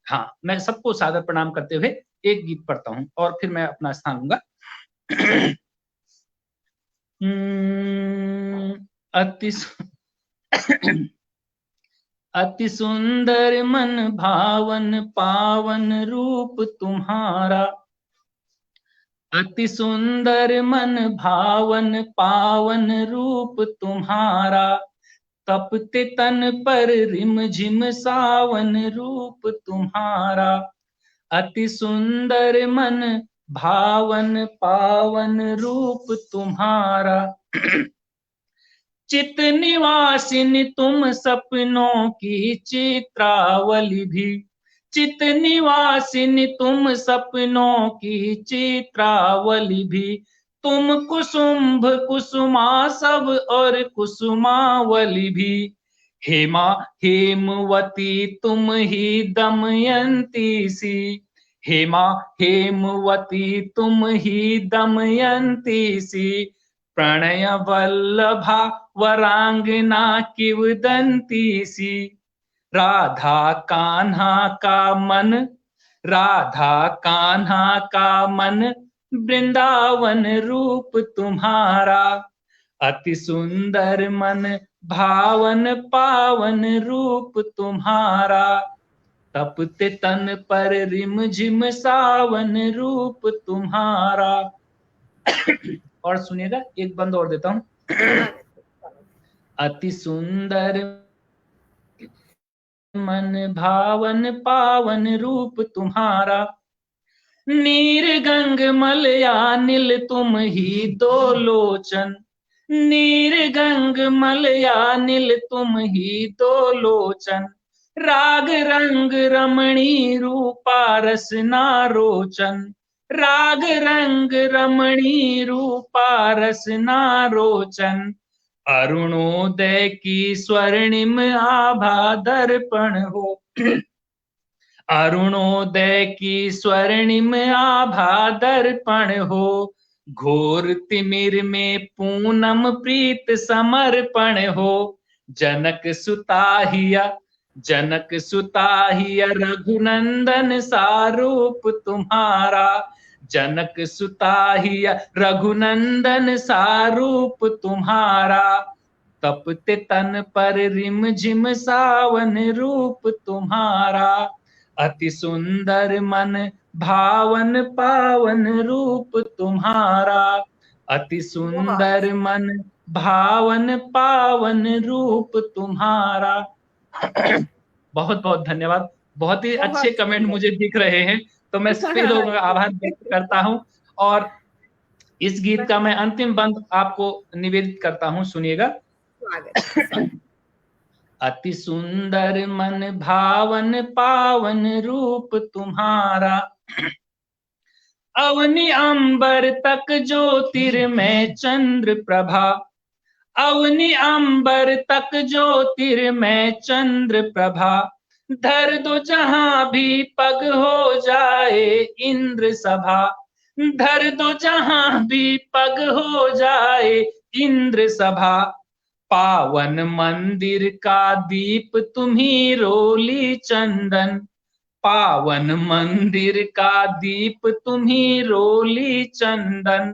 हाँ, मैं सबको सादर प्रणाम करते हुए एक गीत पढ़ता हूँ और फिर मैं अपना स्थान लूंगा। अति सुंदर मन भावन पावन रूप तुम्हारा, अति सुंदर मन भावन पावन रूप तुम्हारा, तपते तन पर रिम झिम सावन रूप तुम्हारा, अति सुंदर मन भावन पावन रूप तुम्हारा। चित निवासिनी तुम सपनों की चित्रावली भी, चित निवासिनी तुम सपनों की चित्रावली भी, तुम कुसुम्भ कुसुमा सब और कुसुमावली भी, हेमा हेमवती तुम ही दमयंती सी, हेमा हेमवती तुम ही दमयंती सी, प्रणय वल्लभा वरांगना किंवदंती सी। राधा कान्हा का मन, राधा कान्हा का मन, वृंदावन रूप तुम्हारा। अति सुंदर मन भावन पावन रूप तुम्हारा। तपते तन पर रिम झिम सावन रूप तुम्हारा। और सुनिएगा, एक बंद और देता हूं। अति सुंदर मन भावन पावन रूप तुम्हारा। नीर गंग मलया नील तुम ही दो लोचन, नीर गंग मलया नील तुम ही दो लोचन। राग रंग रमणी रूपा रसना रोचन, राग रंग रमणी रूपा रसना रोचन। अरुणोदय की स्वर्णिम आभा दर्पण हो, अरुणोदय की स्वर्णिम आभा दर्पण हो। घोर तिमिर में पूनम प्रीत समर्पण हो। जनक सुताहिया, जनक सुताहिया रघुनंदन सारूप तुम्हारा। जनक सुताहिया रघुनंदन सारूप तुम्हारा। तपते तन पर रिम झिम सावन रूप तुम्हारा। अति सुंदर मन भावन पावन रूप तुम्हारा। अति सुंदर मन भावन पावन रूप तुम्हारा। बहुत बहुत धन्यवाद। बहुत ही अच्छे कमेंट मुझे दिख रहे हैं, तो मैं सभी लोगों का आभार व्यक्त करता हूं। और इस गीत का मैं अंतिम बंद आपको निवेदित करता हूं, सुनिएगा। अति सुंदर मन भावन पावन रूप तुम्हारा। अवनि अंबर तक ज्योतिर्मय चंद्र प्रभा, अवनि अंबर तक ज्योतिर्मय चंद्र प्रभा। धर दो जहां भी पग हो जाए इंद्र सभा, धर दो जहां भी पग हो जाए इंद्र सभा। पावन मंदिर का दीप तुम्ही रोली चंदन, पावन मंदिर का दीप तुम्ही रोली चंदन।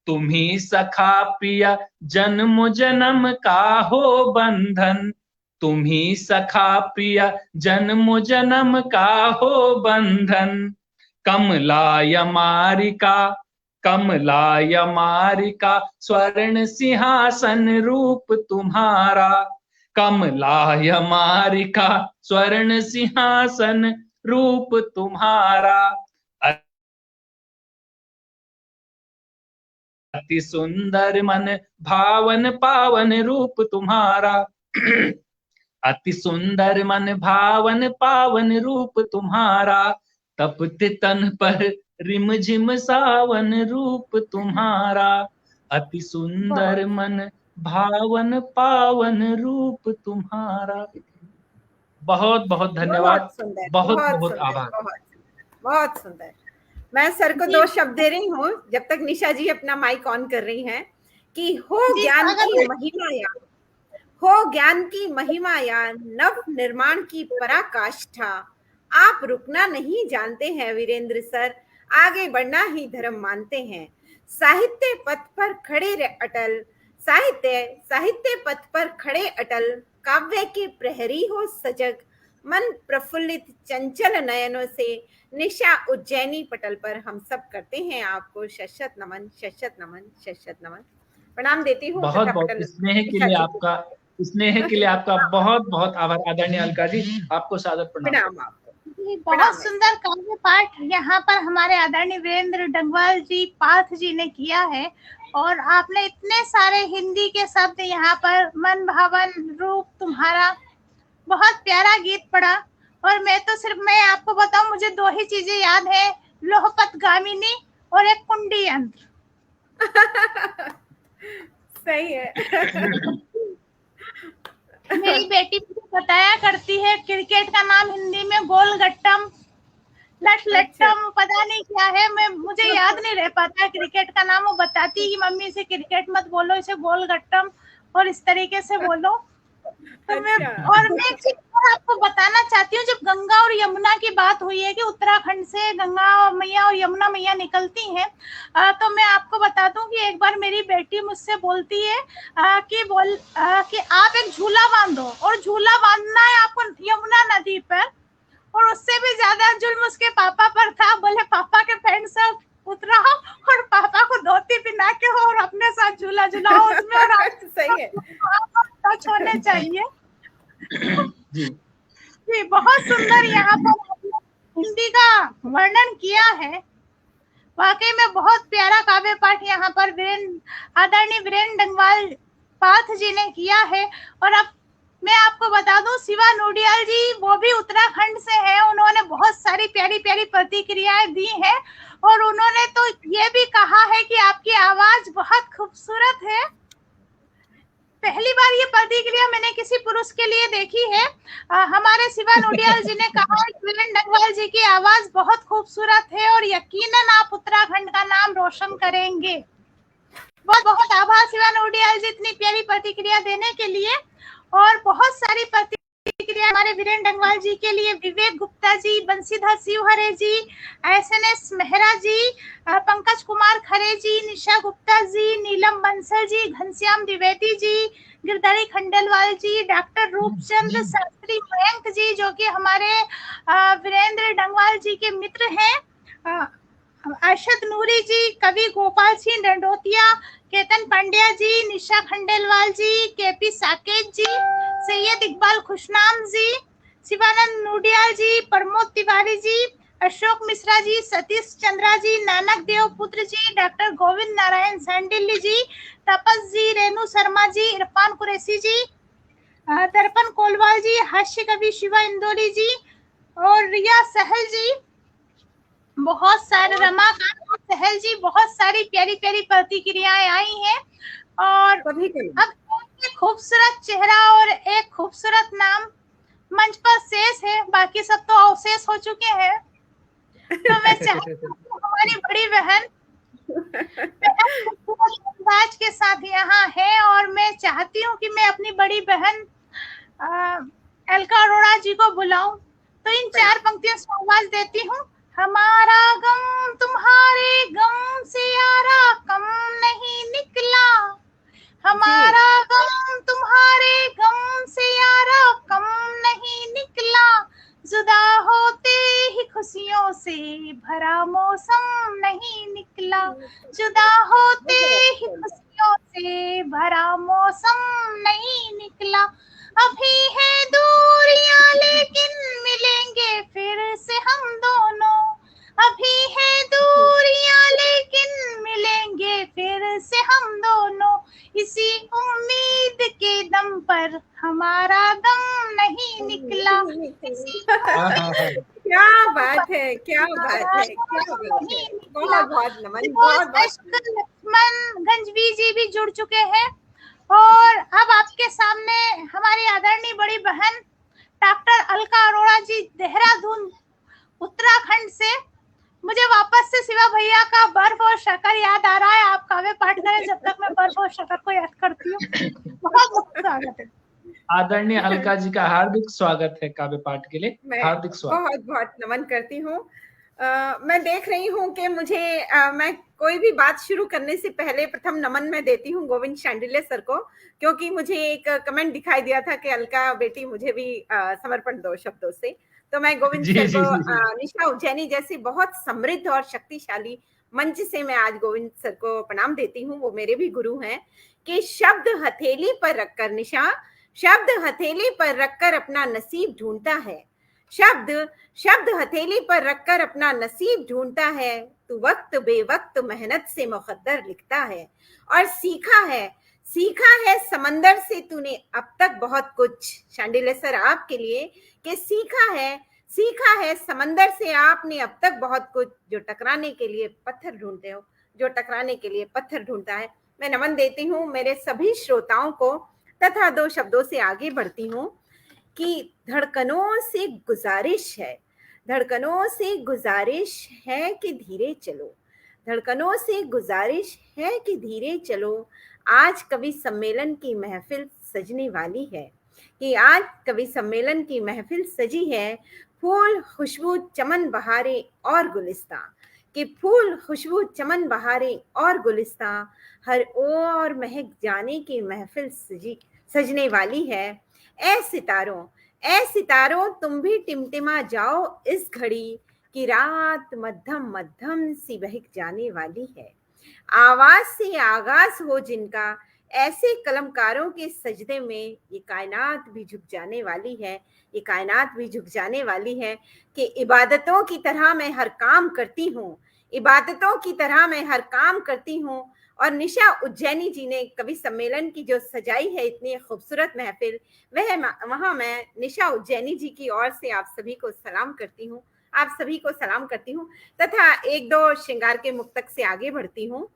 तुम्ही सखा प्रिया जन्म जन्म का हो बंधन, तुम्ही सखा प्रिया जन्म जन्म का हो बंधन। कमला यमारिका, कमला यमारिका स्वर्ण सिंहासन रूप तुम्हारा। कमला यमारिका स्वर्ण सिंहासन रूप तुम्हारा। अति सुंदर मन भावन पावन रूप तुम्हारा। अति सुंदर मन भावन पावन रूप तुम्हारा। तपते तन पर रिम झिम सावन रूप तुम्हारा। अति सुंदर मन भावन पावन रूप तुम्हारा। बहुत बहुत धन्यवाद, बहुत बहुत आभार। बहुत सुंदर। मैं सर को 2 शब्द दे रही हूँ जब तक निशा जी अपना माइक ऑन कर रही हैं, कि हो ज्ञान की महिमा या, हो ज्ञान की महिमा या नव निर्माण की पराकाष्ठा। आप रुकना नहीं जानते हैं वीरेंद्र सर, आगे बढ़ना ही धर्म मानते हैं। साहित्य पथ पर खड़े अटल, साहित्य पथ पर खड़े अटल। काव्य के प्रहरी हो सजग, मन प्रफुल्लित चंचल नयनों से। निशा उज्जैनी पटल पर हम सब करते हैं आपको शत नमन, शत नमन, शत नमन। प्रणाम देती हूँ। बहुत बहुत स्नेह के लिए आपका, स्नेह के लिए आपका बहुत बहुत आभार आदरणीय अलका जी, आपको सादर प्रणाम। बहुत सुंदर काव्य पाठ यहाँ पर हमारे आदरणीय वीरेंद्र डंगवाल जी पार्थ जी ने किया है, और आपने इतने सारे हिंदी के शब्द यहाँ पर, मन भावन रूप तुम्हारा, बहुत प्यारा गीत पढ़ा। और मैं आपको बताऊं, मुझे 2 ही चीजें याद है, लोहपत गामिनी और एक कुंडी यंत्र। सही है। मेरी बेटी मुझे बताया करती है, क्रिकेट का नाम हिंदी में गोलगट्टम, लट्टम पता नहीं क्या है, मुझे याद नहीं रह पाता क्रिकेट का नाम। वो बताती कि मम्मी से क्रिकेट मत बोलो, इसे गोल गट्टम और इस तरीके से बोलो। तो मैं एक चीज आपको बताना चाहती हूँ, जब गंगा और यमुना की बात हुई है कि उत्तराखंड से गंगा मैया और यमुना मैया निकलती हैं, तो मैं आपको बता दूं कि एक बार मेरी बेटी मुझसे बोलती है कि आप एक झूला बांधो, और झूला बांधना है आपको यमुना नदी पर। और उससे भी ज्यादा जुल्म उसके पापा पर था। बोले पापा के पैंट से उतरा हो और पापा को धोती पिना के हो और अपने साथ झूला झूलाओ उसमें, और सही है, टच होने चाहिए। जी बहुत सुंदर यहाँ पर हिंदी का वर्णन किया है। वाकई में बहुत प्यारा काव्य पाठ यहाँ पर आदरणीय वीरेंद्र डंगवाल पाथ जी ने किया है। और अब मैं आपको बता दूं, शिवा नोडियाल जी वो भी उत्तराखंड से हैं। उन्होंने बहुत सारी प्यारी प्यारी प्रतिक्रियाएं दी हैं, और उन्होंने तो ये भी कहा है कि आपकी आवाज बहुत खूबसूरत है। पहली बार ये प्रतिक्रिया मैंने किसी पुरुष के लिए देखी है। हमारे शिवा नोडियाल जी ने कहा है कि वीरेंद्र डंगवाल जी की आवाज बहुत खूबसूरत है और यकीनन आप उत्तराखंड का नाम रोशन करेंगे। बहुत बहुत आभार शिवा नोडियाल जी इतनी प्यारी प्रतिक्रिया देने के लिए। और बहुत सारी प्रतिक्रिया हमारे वीरेंद्र डंगवाल जी के लिए विवेक गुप्ता जी, बंसीधर शिवहरे जी, एसएनएस मेहरा जी, पंकज कुमार खरे जी, निशा गुप्ता जी, नीलम बंसल जी, घनश्याम द्विवेदी जी, गिरधारी खंडेलवाल जी, डॉक्टर रूपचंद शास्त्री मयंक जी जो कि हमारे वीरेंद्र डंगवाल जी के मित्र हैं, अरशद नूरी जी, कवि गोपाल सिंह डंडोतिया, केतन पांड्या जी, निशा खंडेलवाल जी, केपी साकेत जी, सैयद इकबाल खुशनाम जी, शिवानंद नूडियाल जी, प्रमोद तिवारी जी, अशोक मिश्रा जी, सतीश चंद्रा जी, नानक देव पुत्र जी, डॉक्टर गोविंद नारायण सैंडिल्ली जी, तपस जी, रेणु शर्मा जी, इरफान कुरैशी जी, दर्पण कोलवाल जी, हास्य कवि शिवा इंदौरी जी और रिया सहल जी, बहुत सारे रमाकांत सहल जी, बहुत सारी प्यारी प्यारी प्रतिक्रियाएं आई हैं। और अब एक खूबसूरत चेहरा और एक खूबसूरत नाम मंच पर शेष है, बाकी सब तो अवशेष हो चुके हैं। तो मैं चाहती हूँ हमारी बड़ी बहन अंदाज के साथ यहाँ है, और मैं चाहती हूँ कि मैं अपनी बड़ी बहन अलका अरोड़ा जी को बुलाऊं। तो इन 4 पंक्तियों से आवाज देती हूँ। हमारा गम तुम्हारे गम से यारा कम नहीं निकला, हमारा गम तुम्हारे गम से यारा कम नहीं निकला, जुदा होते ही खुशियों से भरा मौसम नहीं निकला, जुदा होते ही खुशियों से भरा मौसम नहीं निकला, अभी है दूरियां लेकिन मिलेंगे फिर से हम दोनों, अभी है दूरियां लेकिन मिलेंगे फिर से हम दोनों, इसी उम्मीद के दम पर हमारा दम नहीं निकला। क्या बात है, क्या बात है, क्या बात है। बहुत बहुत नमन। बहुत लक्ष्मण गंजवी जी भी जुड़ चुके हैं। और अब आपके सामने हमारी आदरणीय बड़ी बहन डॉक्टर अलका अरोड़ा जी, देहरादून उत्तराखंड से। मुझे वापस से शिवा भैया का बर्फ और शक्कर याद आ रहा है। आप काव्य पाठ करें जब तक मैं बर्फ और शक्कर को याद करती हूँ। बहुत बहुत स्वागत है। आदरणीय अलका जी का हार्दिक स्वागत है काव्य पाठ के लिए। हार्दिक स्वागत। बहुत बहुत नमन करती हूँ। मैं देख रही हूँ कि मुझे मैं कोई भी बात शुरू करने से पहले प्रथम नमन मैं देती हूँ गोविंद शांडिल्य सर को, क्योंकि मुझे एक कमेंट दिखाई दिया था कि अलका बेटी मुझे भी समर्पण दो शब्दों से। तो मैं गोविंद सर को निशा उज्जैनी जैसे बहुत समृद्ध और शक्तिशाली मंच से मैं आज गोविंद सर को प्रणाम देती हूँ। वो मेरे भी गुरु हैं। कि शब्द हथेली पर रखकर, निशा, शब्द हथेली पर रखकर अपना नसीब ढूंढता है, शब्द हथेली पर रखकर अपना नसीब ढूंढता है, तू वक्त बेवक्त मेहनत से मुकद्दर लिखता है। और सीखा है समंदर से तूने अब तक बहुत कुछ। शांडिल्य सर आपके लिए कि सीखा है समंदर से आपने अब तक बहुत कुछ, जो टकराने के लिए पत्थर ढूंढते हो, जो टकराने के लिए पत्थर ढूंढता है। मैं नमन देती हूँ मेरे सभी श्रोताओं को तथा 2 शब्दों से आगे बढ़ती हूँ कि धड़कनों से गुजारिश है, धड़कनों से गुजारिश है कि धीरे चलो, धड़कनों से गुजारिश है कि धीरे चलो, आज कवि सम्मेलन की महफिल सजने वाली है, कि आज कवि सम्मेलन की महफिल सजी है। फूल खुशबू चमन बहारे और गुलिस्तां, कि फूल खुशबू चमन बहारे और गुलिस्तां, हर ओर महक जाने की महफिल सजने वाली है। ए सितारों तुम भी टिमटिमा जाओ इस घड़ी, कि रात मध्यम मध्यम सी बहक जाने वाली है। आवाज से आगाज हो जिनका, ऐसे कलमकारों के सजदे में ये कायनात भी झुक जाने वाली है, ये कायनात भी झुक जाने वाली है। कि इबादतों की तरह मैं हर काम करती हूँ, इबादतों की तरह मैं हर काम करती हूँ। और निशा उज्जैनी जी ने कवि सम्मेलन की जो सजाई है इतनी खूबसूरत महफिल, वहाँ मैं निशा उज्जैनी जी की ओर से आप सभी को सलाम करती हूँ, आप सभी को सलाम करती हूँ। तथा एक दो श्रृंगार के मुक्तक से आगे बढ़ती हूँ।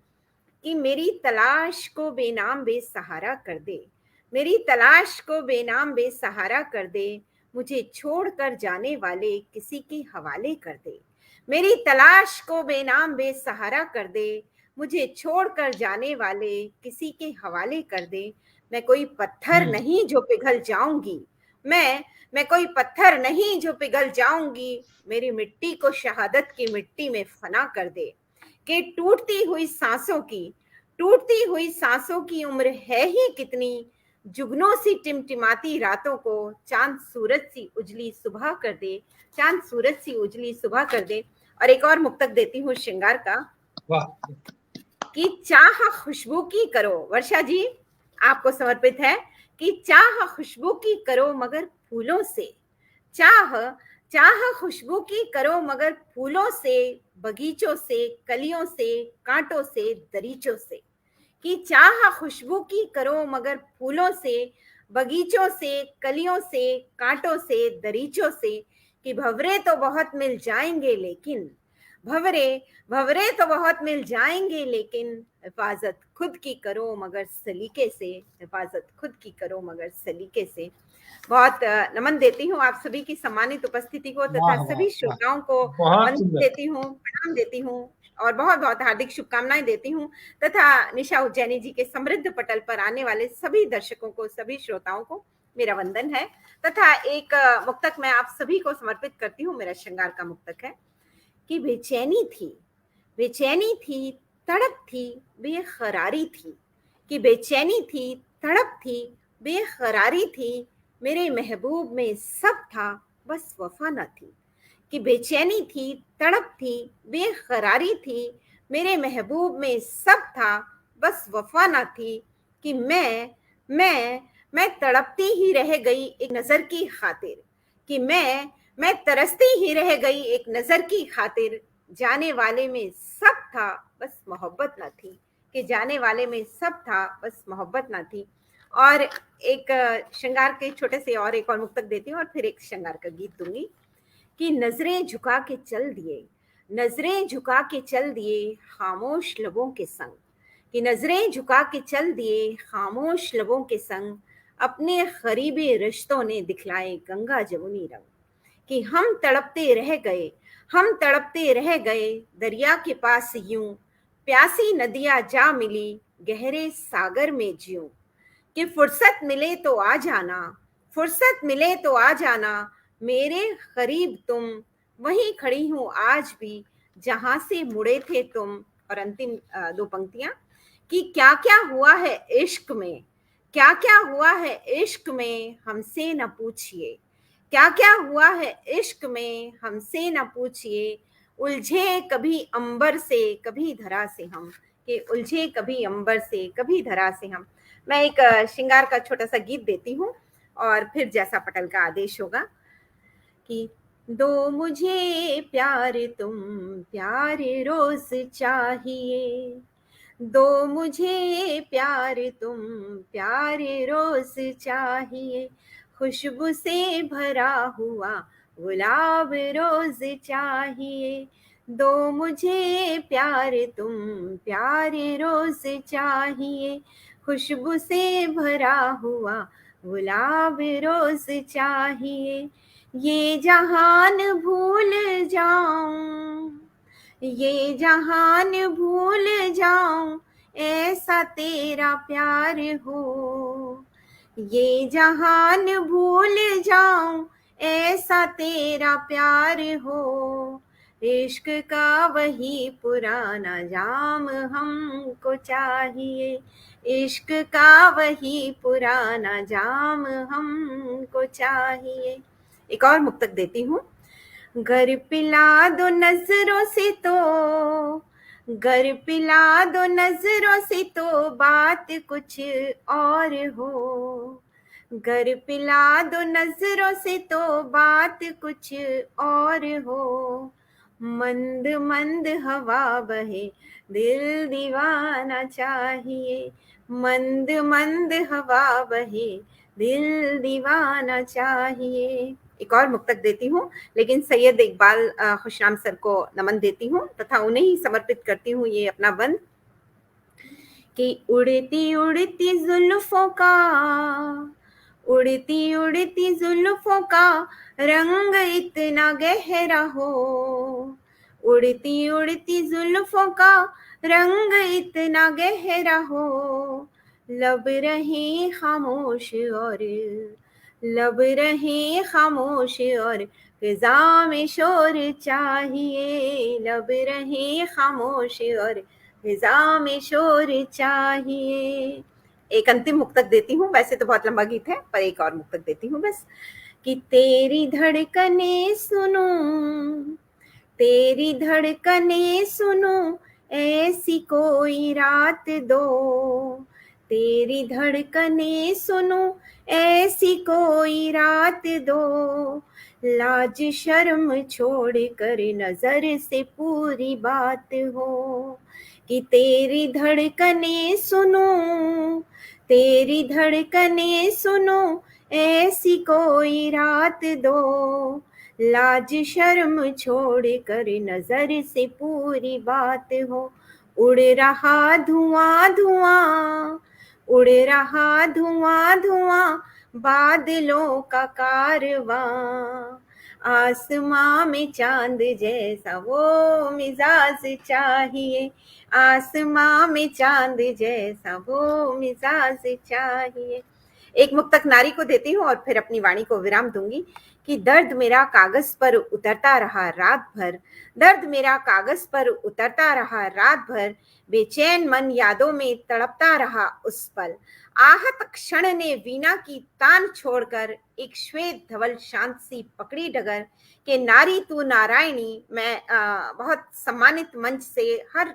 कि मेरी तलाश को बेनाम बेसहारा कर दे, मेरी तलाश को बेनाम बेसहारा कर दे, मुझे छोड़कर जाने वाले किसी के हवाले कर दे। मेरी तलाश को बेनाम बेसहारा कर दे, मुझे छोड़कर जाने वाले किसी के हवाले कर दे। मैं कोई पत्थर नहीं जो पिघल जाऊंगी, मैं कोई पत्थर नहीं जो पिघल जाऊंगी, मेरी मिट्टी को शहादत की मिट्टी में फना कर दे। कि टूटती हुई सांसों की उम्र है ही कितनी, जुगनों सी टिमटिमाती रातों को चांद सूरज सी उजली सुबह कर दे, चांद सूरज सी उजली सुबह कर दे। और एक और मुक्तक देती हूँ श्रृंगार का। कि चाह खुशबू की करो, वर्षा जी आपको समर्पित है। कि चाह खुशबू की करो मगर फूलों से, चाह खुशबू की करो मगर फूलों से, बगीचों से, कलियों से, कांटों से, दरीचों से। कि चाह खुशबू की करो मगर फूलों से, बगीचों से, कलियों से, कांटों से, दरीचों से। कि भंवरे तो बहुत मिल जाएंगे लेकिन, भंवरे तो बहुत मिल जाएंगे लेकिन, हिफाजत खुद की करो मगर सलीके से, हिफाजत खुद की करो मगर सलीके से। बहुत नमन देती हूँ आप सभी की सम्मानित उपस्थिति को तथा सभी श्रोताओं को वंदन देती हूँ, प्रणाम देती हूँ और बहुत बहुत हार्दिक शुभकामनाएं देती हूँ। तथा निशा उज्जैनी जी के समृद्ध पटल पर आने वाले सभी दर्शकों को, सभी श्रोताओं को मेरा वंदन है। तथा एक मुक्तक मैं आप सभी को समर्पित करती हूँ, मेरा श्रृंगार का मुक्तक है। कि बेचैनी थी, तड़प थी, बेकरारी थी। कि बेचैनी थी, तड़प थी, बेकरारी थी, मेरे महबूब में सब था बस वफा न थी। कि बेचैनी थी, तड़प थी, बेकरारी थी, मेरे महबूब में सब था बस वफा न थी। कि मैं तड़पती ही रह गई एक नजर की खातिर। कि मैं तरसती ही रह गई एक नजर की खातिर, जाने वाले में सब था बस मोहब्बत न थी। कि जाने वाले में सब था बस मोहब्बत न थी। और एक श्रृंगार के छोटे से और एक और मुक्तक देती हूँ और फिर एक श्रृंगार का गीत दूंगी। कि नजरें झुका के चल दिए खामोश लबों के संग। कि नजरें झुका के चल दिए खामोश लबों के संग, अपने गरीबी रिश्तों ने दिखलाए गंगा जमुनी रंग। कि हम तड़पते रह गए दरिया के पास यूं, प्यासी नदियां जा मिली गहरे सागर में ज्यूं। कि फुर्सत मिले तो आ जाना, मेरे करीब तुम, वहीं खड़ी हूँ आज भी जहां से मुड़े थे तुम। और अंतिम दो पंक्तियां। कि क्या क्या हुआ है इश्क में, क्या क्या हुआ है इश्क में हमसे न पूछिए। क्या क्या हुआ है इश्क में हमसे न पूछिए, उलझे कभी अंबर से कभी धरा से हम। कि उलझे कभी अंबर से कभी धरा से हम। मैं एक श्रृंगार का छोटा सा गीत देती हूँ और फिर जैसा पटल का आदेश होगा। कि दो मुझे प्यार तुम प्यार रोज चाहिए, दो मुझे प्यार तुम प्यार रोज चाहिए, खुशबू से भरा हुआ गुलाब रोज चाहिए। दो मुझे प्यार तुम प्यार रोज चाहिए, खुशबू से भरा हुआ गुलाब रोज चाहिए। ये जहान भूल जाऊं, ये जहान भूल जाऊं, ऐसा तेरा प्यार हो। ये जहान भूल जाऊं, ऐसा तेरा प्यार हो। इश्क का वही पुराना जाम हमको चाहिए, इश्क का वही पुराना जाम हमको चाहिए। एक और मुक्तक देती हूँ। घर पिला दो नजरों से तो, घर पिला दो नजरों से तो बात कुछ और हो। घर पिला दो नजरों से तो बात कुछ और हो। मंद मंद हवा बहे, दिल दीवाना चाहिए। मंद मंद हवा बहे, दिल दीवाना चाहिए। एक और मुक्तक देती हूँ, लेकिन सैयद इकबाल खुशराम सर को नमन देती हूँ तथा उन्हें ही समर्पित करती हूँ ये अपना बंद कि उड़ती उड़ती जुल्फों का, उड़ती उड़ती जुल्फों का रंग इतना गहरा हो। उड़ती उड़ती जुल्फों का रंग इतना गहरा हो। लब रहे खामोश और, लब रहे खामोश और फिजा में शोर चाहिए। लब रहे खामोश और फिजा में शोर चाहिए। एक अंतिम मुक्तक देती हूँ, वैसे तो बहुत लंबा गीत है पर एक और मुक्तक देती हूँ बस कि तेरी धड़कने सुनूं, तेरी धड़कने सुनूं, ऐसी कोई रात दो। तेरी धड़कने सुनूं, ऐसी कोई रात दो। लाज शर्म छोड़ कर नजर से पूरी बात हो कि तेरी धड़कने सुनूं, तेरी धड़कने सुनूं, ऐसी कोई रात दो। लाज शर्म छोड़ कर नजर से पूरी बात हो। उड़ रहा धुआं धुआं, उड़ रहा धुआं धुआं, बादलों का कारवां। आसमां में चांद जैसा वो मिजाज चाहिए। आसमां में चांद जैसा वो मिजाज चाहिए। एक मुक्तक नारी को देती हूँ और फिर अपनी वाणी को विराम दूंगी कि दर्द मेरा कागज पर उतरता रहा रात भर, दर्द मेरा कागज पर उतरता रहा रात भर। बेचैन मन यादों में तड़पता रहा उस पल। आहत क्षण ने वीणा की तान छोड़कर एक श्वेत धवल शांत सी पकड़ी डगर के नारी तू नारायणी। मैं बहुत सम्मानित मंच से हर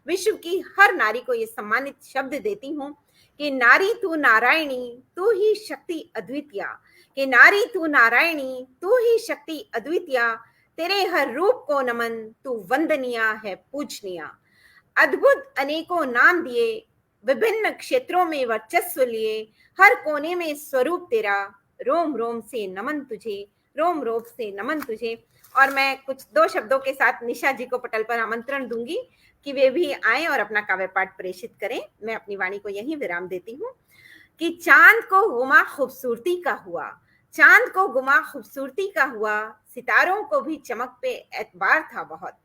विश्व की हर नारी को ये सम्मानित शब्द देती हूँ कि नारी तू नारायणी, तू ही शक्ति अद्वितीय। कि नारी तू नारायणी, तू ही शक्ति अद्वितीय। तेरे हर रूप को नमन, तू वंदनीय है पूजनीय। अद्भुत अनेकों नाम दिए, विभिन्न क्षेत्रों में वर्चस्व लिए, हर कोने में स्वरूप तेरा। रोम रोम से नमन तुझे, रोम रोम से नमन तुझे। और मैं कुछ दो शब्दों के साथ निशा जी को पटल पर आमंत्रण दूंगी कि वे भी आएं और अपना काव्य पाठ प्रेषित करें। मैं अपनी वाणी को यहीं विराम देती हूँ कि चांद को गुमा खूबसूरती का हुआ, चांद को गुमा खूबसूरती का हुआ, सितारों को भी चमक पे एतबार था बहुत।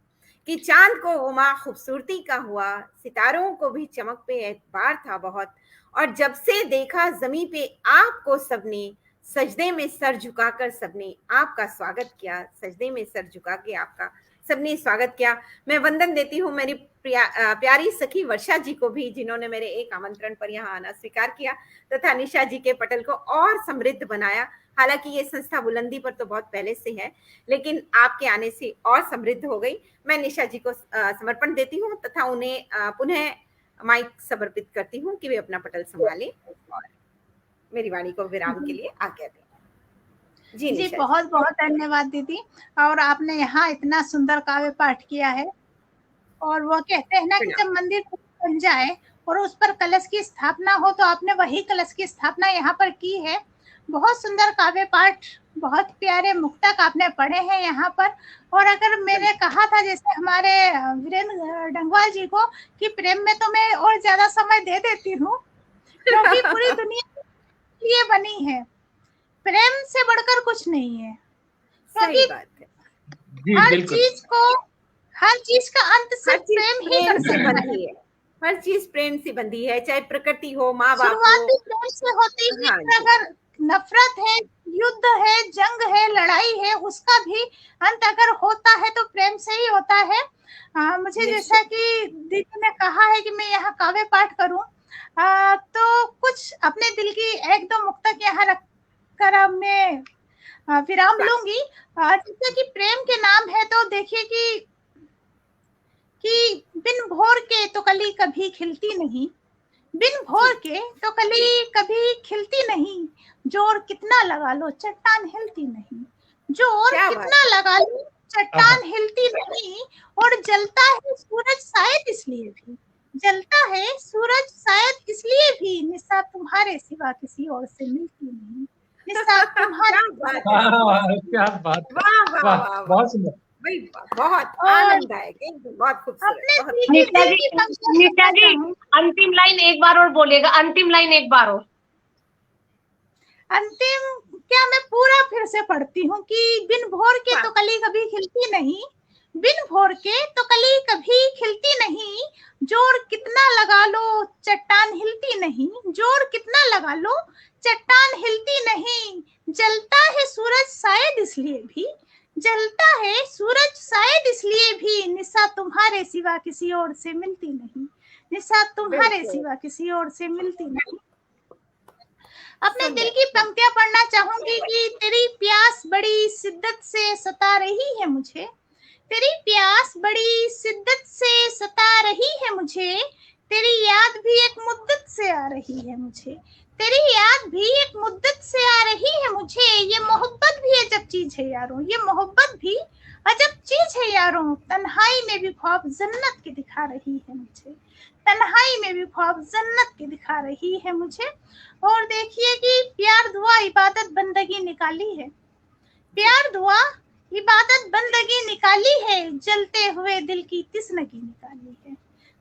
कि चांद को गुमा खूबसूरती का हुआ, सितारों को भी चमक पे एतबार था बहुत। और जब से देखा जमी पे आपको सबने, सजदे में सर झुकाकर सबने आपका स्वागत किया। सजदे में सर झुका के आपका सबने स्वागत किया। मैं वंदन देती हूँ मेरी प्यारी सखी वर्षा जी को भी, जिन्होंने मेरे एक आमंत्रण पर यहाँ आना स्वीकार किया तथा निशा जी के पटल को और समृद्ध बनाया। हालांकि ये संस्था बुलंदी पर तो बहुत पहले से है, लेकिन आपके आने से और समृद्ध हो गई। मैं निशा जी को समर्पण देती हूँ तथा उन्हें पुनः माइक समर्पित करती हूँ कि वे अपना पटल संभालें और मेरी वाणी को विराम के लिए आज्ञा दें। जी बहुत बहुत धन्यवाद दीदी। और आपने यहाँ इतना सुंदर काव्य पाठ किया है। और वो कहते हैं ना कि जब मंदिर बन जाए और उस पर कलश की स्थापना हो, तो आपने वही कलश की स्थापना यहाँ पर की है। बहुत सुंदर काव्य पाठ, बहुत प्यारे मुक्तक आपने पढ़े हैं यहाँ पर। और अगर मैंने कहा था जैसे हमारे वीरेंद्र डंगवाल जी को कि प्रेम में तो मैं और ज्यादा समय दे देती हूँ, क्योंकि पूरी दुनिया ये बनी है, प्रेम से बढ़कर कुछ नहीं है। सही बात है। जी हर बिल्कुल। चीज का अंत हर सिर्फ चीज प्रेम ही कर प्रेम से सकता है। बंधी है, हर चीज प्रेम से बंधी है, चाहे प्रकृति हो, माँ बाप शुरुआत हो। भी प्रेम से होती है, हाँ और जी, अगर नफरत है, युद्ध है, जंग है, लड़ाई है, उसका भी अंत अगर होता है तो प्रेम से ही होता है। मुझे निश्चित। जैसा कि दीदी ने कहा है कि मैं यहाँ काव्य पाठ करूं, तो कुछ अपने दिल की एक दो मुक्तक यहाँ रख कर अब मैं विराम लूंगी। जैसे कि प्रेम के नाम है तो देखिए कि बिन भोर के तो कली कभी खिलती नहीं, बिन भोर के तो कली कभी खिलती नहीं, जोर कितना लगा लो चट्टान हिलती नहीं, जोर क्या बात कितना लगा लो चट्टान हिलती नहीं। और जलता है सूरज शायद इसलिए भी, जलता है सूरज शायद इसलिए भी, निशा तुम्हारे सिवा किसी और से मिलती नहीं, निशा तुम्हारे क्या बात वाह, है। वाह, क्या बात है। वाह वाह वाह, वाह वाह, बहुत सुंदर। भाई बहुत और आनंददायक, एकदम बहुत खूबसूरत, अपने बहुत दिल निशा दिल जी, की पंक्तियां निशा सुनना जी चाहूं। अंतिम लाइन एक बार और बोलिएगा, अंतिम लाइन एक बार और। अंतिम क्या मैं पूरा फिर से पढ़ती हूँ कि बिन भोर के तो कली कभी खिलती नहीं, बिन भोर के तो कली कभी खिलती नहीं, जोर कितना लगा लो चट्टान हिलती नहीं, जोर कितना लगा लो चट्टान हिलती नहीं, जलता है सूरज शायद इसलिए भी, जलता है सूरज शायद इसलिए भी, निशा तुम्हारे सिवा किसी और से मिलती नहीं, निशा तुम्हारे बिल्कुल। सिवा किसी और से मिलती नहीं। अपने सुंदर। दिल की पंक्तियां पढ़ना चाहूंगी कि तेरी प्यास बड़ी शिद्दत से सता रही है मुझे, तेरी प्यास बड़ी शिद्दत से सता रही है मुझे, तेरी याद भी एक मुद्दत से आ रही है मुझे, तेरी याद भी एक मुद्दत से आ रही है मुझे, ये मोहब्बत भी अजब चीज है यारों, ये मोहब्बत भी अजब चीज है यारों, तन्हाई में भी ख्वाब जन्नत के दिखा रही है मुझे, तन्हाई में भी ख्वाब जन्नत के दिखा रही है मुझे। और देखिए कि प्यार दुआ इबादत बंदगी निकाली है, प्यार दुआ इबादत बंदगी निकाली है, जलते हुए दिल की तिसनगी निकाली है,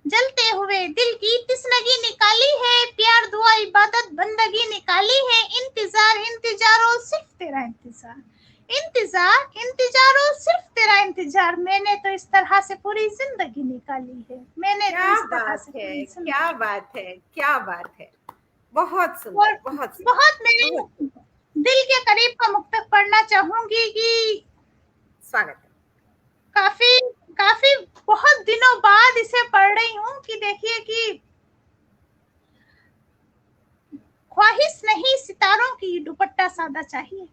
जलते हुए दिल की तिसनगी निकाली है, प्यार दुआ इबादत बंदगी निकाली है, इंतजार इंतजारो सिर्फ तेरा इंतजार, इंतजार इंतजारो सिर्फ तेरा इंतजार, मैंने तो इस तरह से पूरी जिंदगी निकाली है, मैंने तो क्या इस तरह बात से है, पूरी जिंदगी। क्या बात है, क्या बात है, बहुत सुंदर, और बहुत सुंदर, बहुत मेरे दिल के करीब का मुक्तक पढ़ना चाहूंगी कि स्वागत है। काफी काफी बहुत दिनों बाद इसे पढ़ रही हूँ कि देखिए कि ख्वाहिश नहीं सितारों की दुपट्टा सादा चाहिए,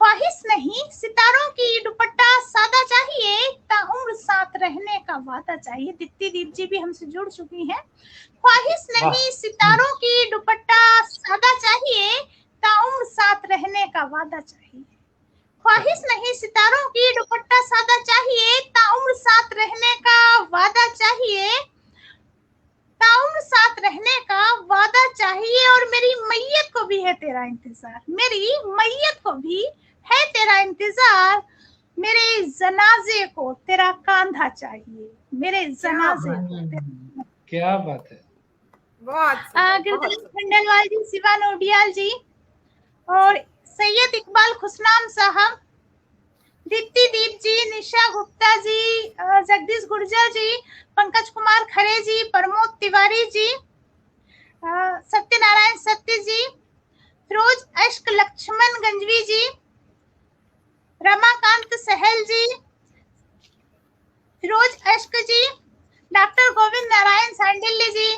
ख्वाहिश नहीं सितारों की दुपट्टा सादा चाहिए, ताउम्र साथ रहने का वादा चाहिए। दीप्ति दीप जी भी हमसे जुड़ चुकी हैं। ख्वाहिश नहीं सितारों की दुपट्टा सादा चाहिए, ताउम्र साथ रहने का वादा चाहिए, ख्वाहिश नहीं सितारों की दुपट्टा सादा चाहिए, ताउम्र साथ रहने का वादा चाहिए, ताउम्र साथ रहने का वादा चाहिए, और मेरी मैयत को भी है तेरा इंतजार, मेरी मैयत को भी है तेरा इंतजार, मेरे जनाजे को तेरा कांधा चाहिए, मेरे जनाजे को क्या बात है। बहुत सुंदर, बहुत गिरधर सुंदर। खंडेलवाल जी, शिवा नोडियाल जी और सैयद इकबाल खुशनाम साहब, दीप्ति दीप जी, निशा गुप्ता जी, जगदीश गुर्जर जी, पंकज कुमार खरे जी, प्रमोद तिवारी जी, सत्यनारायण सत्य जी, फिरोज अश्क लक्ष्मण गंजवी जी, रमाकांत सहल जी, फिरोज अश्क जी, डॉक्टर गोविंद नारायण सांडिल्य जी,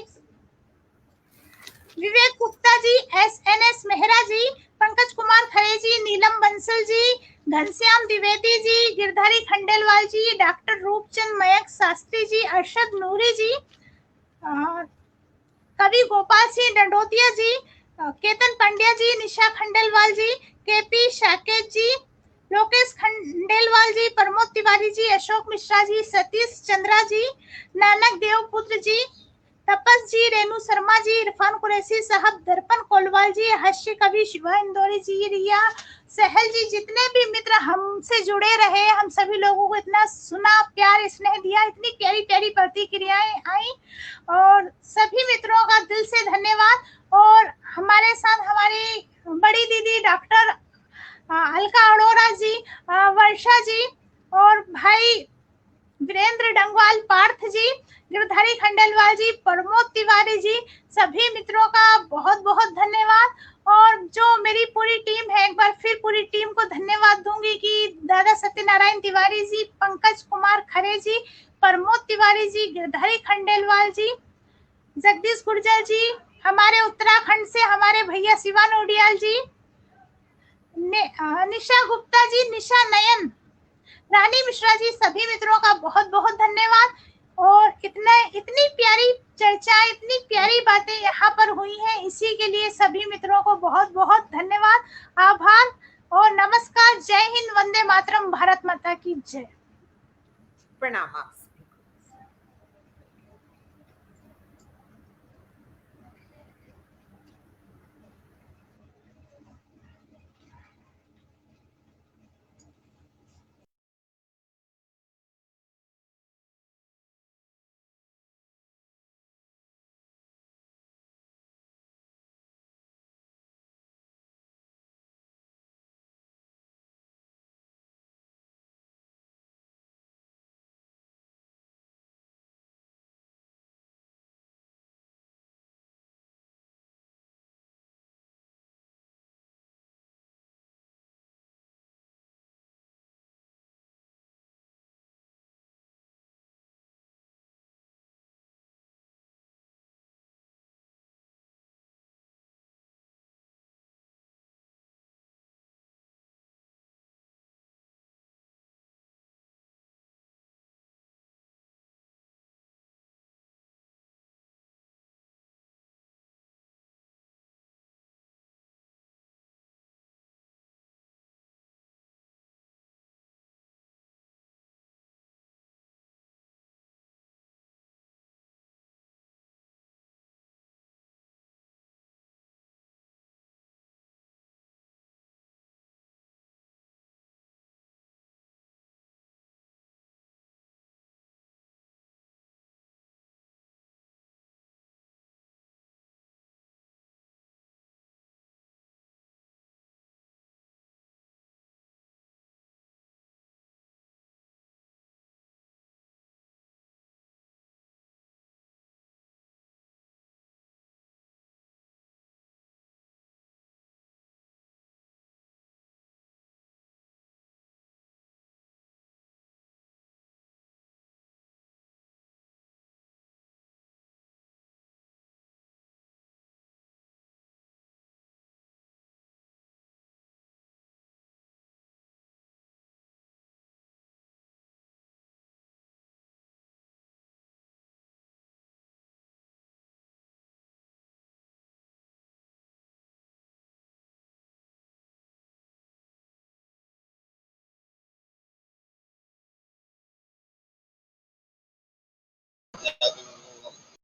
विवेक गुप्ता जी, एस मेहरा जी, पंकज कुमार खरे जी, नीलम बंसल जी, घनश्याम द्विवेदी जी, गिरधारी खंडेलवाल जी, डॉक्टर रूपचंद मयंक शास्त्री जी, अरशद नूरी जी, कवि गोपाल सिंह डंडोतिया जी, केतन पांड्या जी, निशा खंडेलवाल जी, केपी शाकेत जी, लोकेश खंडेलवाल जी, प्रमोद तिवारी जी, अशोक मिश्रा जी, सतीश चंद्रा जी, नानक देवपुत्र जी, तपस जी, रेणु शर्मा जी, इरफान कुरैशी साहब, दर्पण कोलवाल जी, हास्य कवि शिवा इंदौरी जी, रिया सहल जी, जितने भी मित्र हमसे जुड़े रहे, हम सभी लोगों को इतना सुना, प्यार स्नेह दिया, इतनी प्यारी प्यारी प्रतिक्रियाएं आई, और सभी मित्रों का दिल से धन्यवाद। और हमारे साथ हमारी बड़ी दीदी डॉक्टर अलका अरोड़ा जी, वर्षा जी और भाई वीरेंद्र डंगवाल, पार्थ जी, गिरधारी खंडेलवाल जी, प्रमोद तिवारी जी, सभी मित्रों का बहुत बहुत धन्यवाद। और जो मेरी पूरी टीम है, एक बार फिर पूरी टीम को धन्यवाद दूंगी कि दादा सत्यनारायण तिवारी जी, पंकज कुमार खरे जी, प्रमोद तिवारी जी, गिरधारी खंडेलवाल जी, जगदीश गुर्जर जी, हमारे उत्तराखंड से हमारे भैया शिवान उडियाल जी, निशा गुप्ता जी, निशा नयन, रानी मिश्रा जी, सभी मित्रों का बहुत बहुत धन्यवाद। और इतनी प्यारी चर्चा, इतनी प्यारी बातें यहाँ पर हुई हैं, इसी के लिए सभी मित्रों को बहुत बहुत धन्यवाद, आभार और नमस्कार। जय हिंद, वंदे मातरम, भारत माता की जय। प्रणाम आप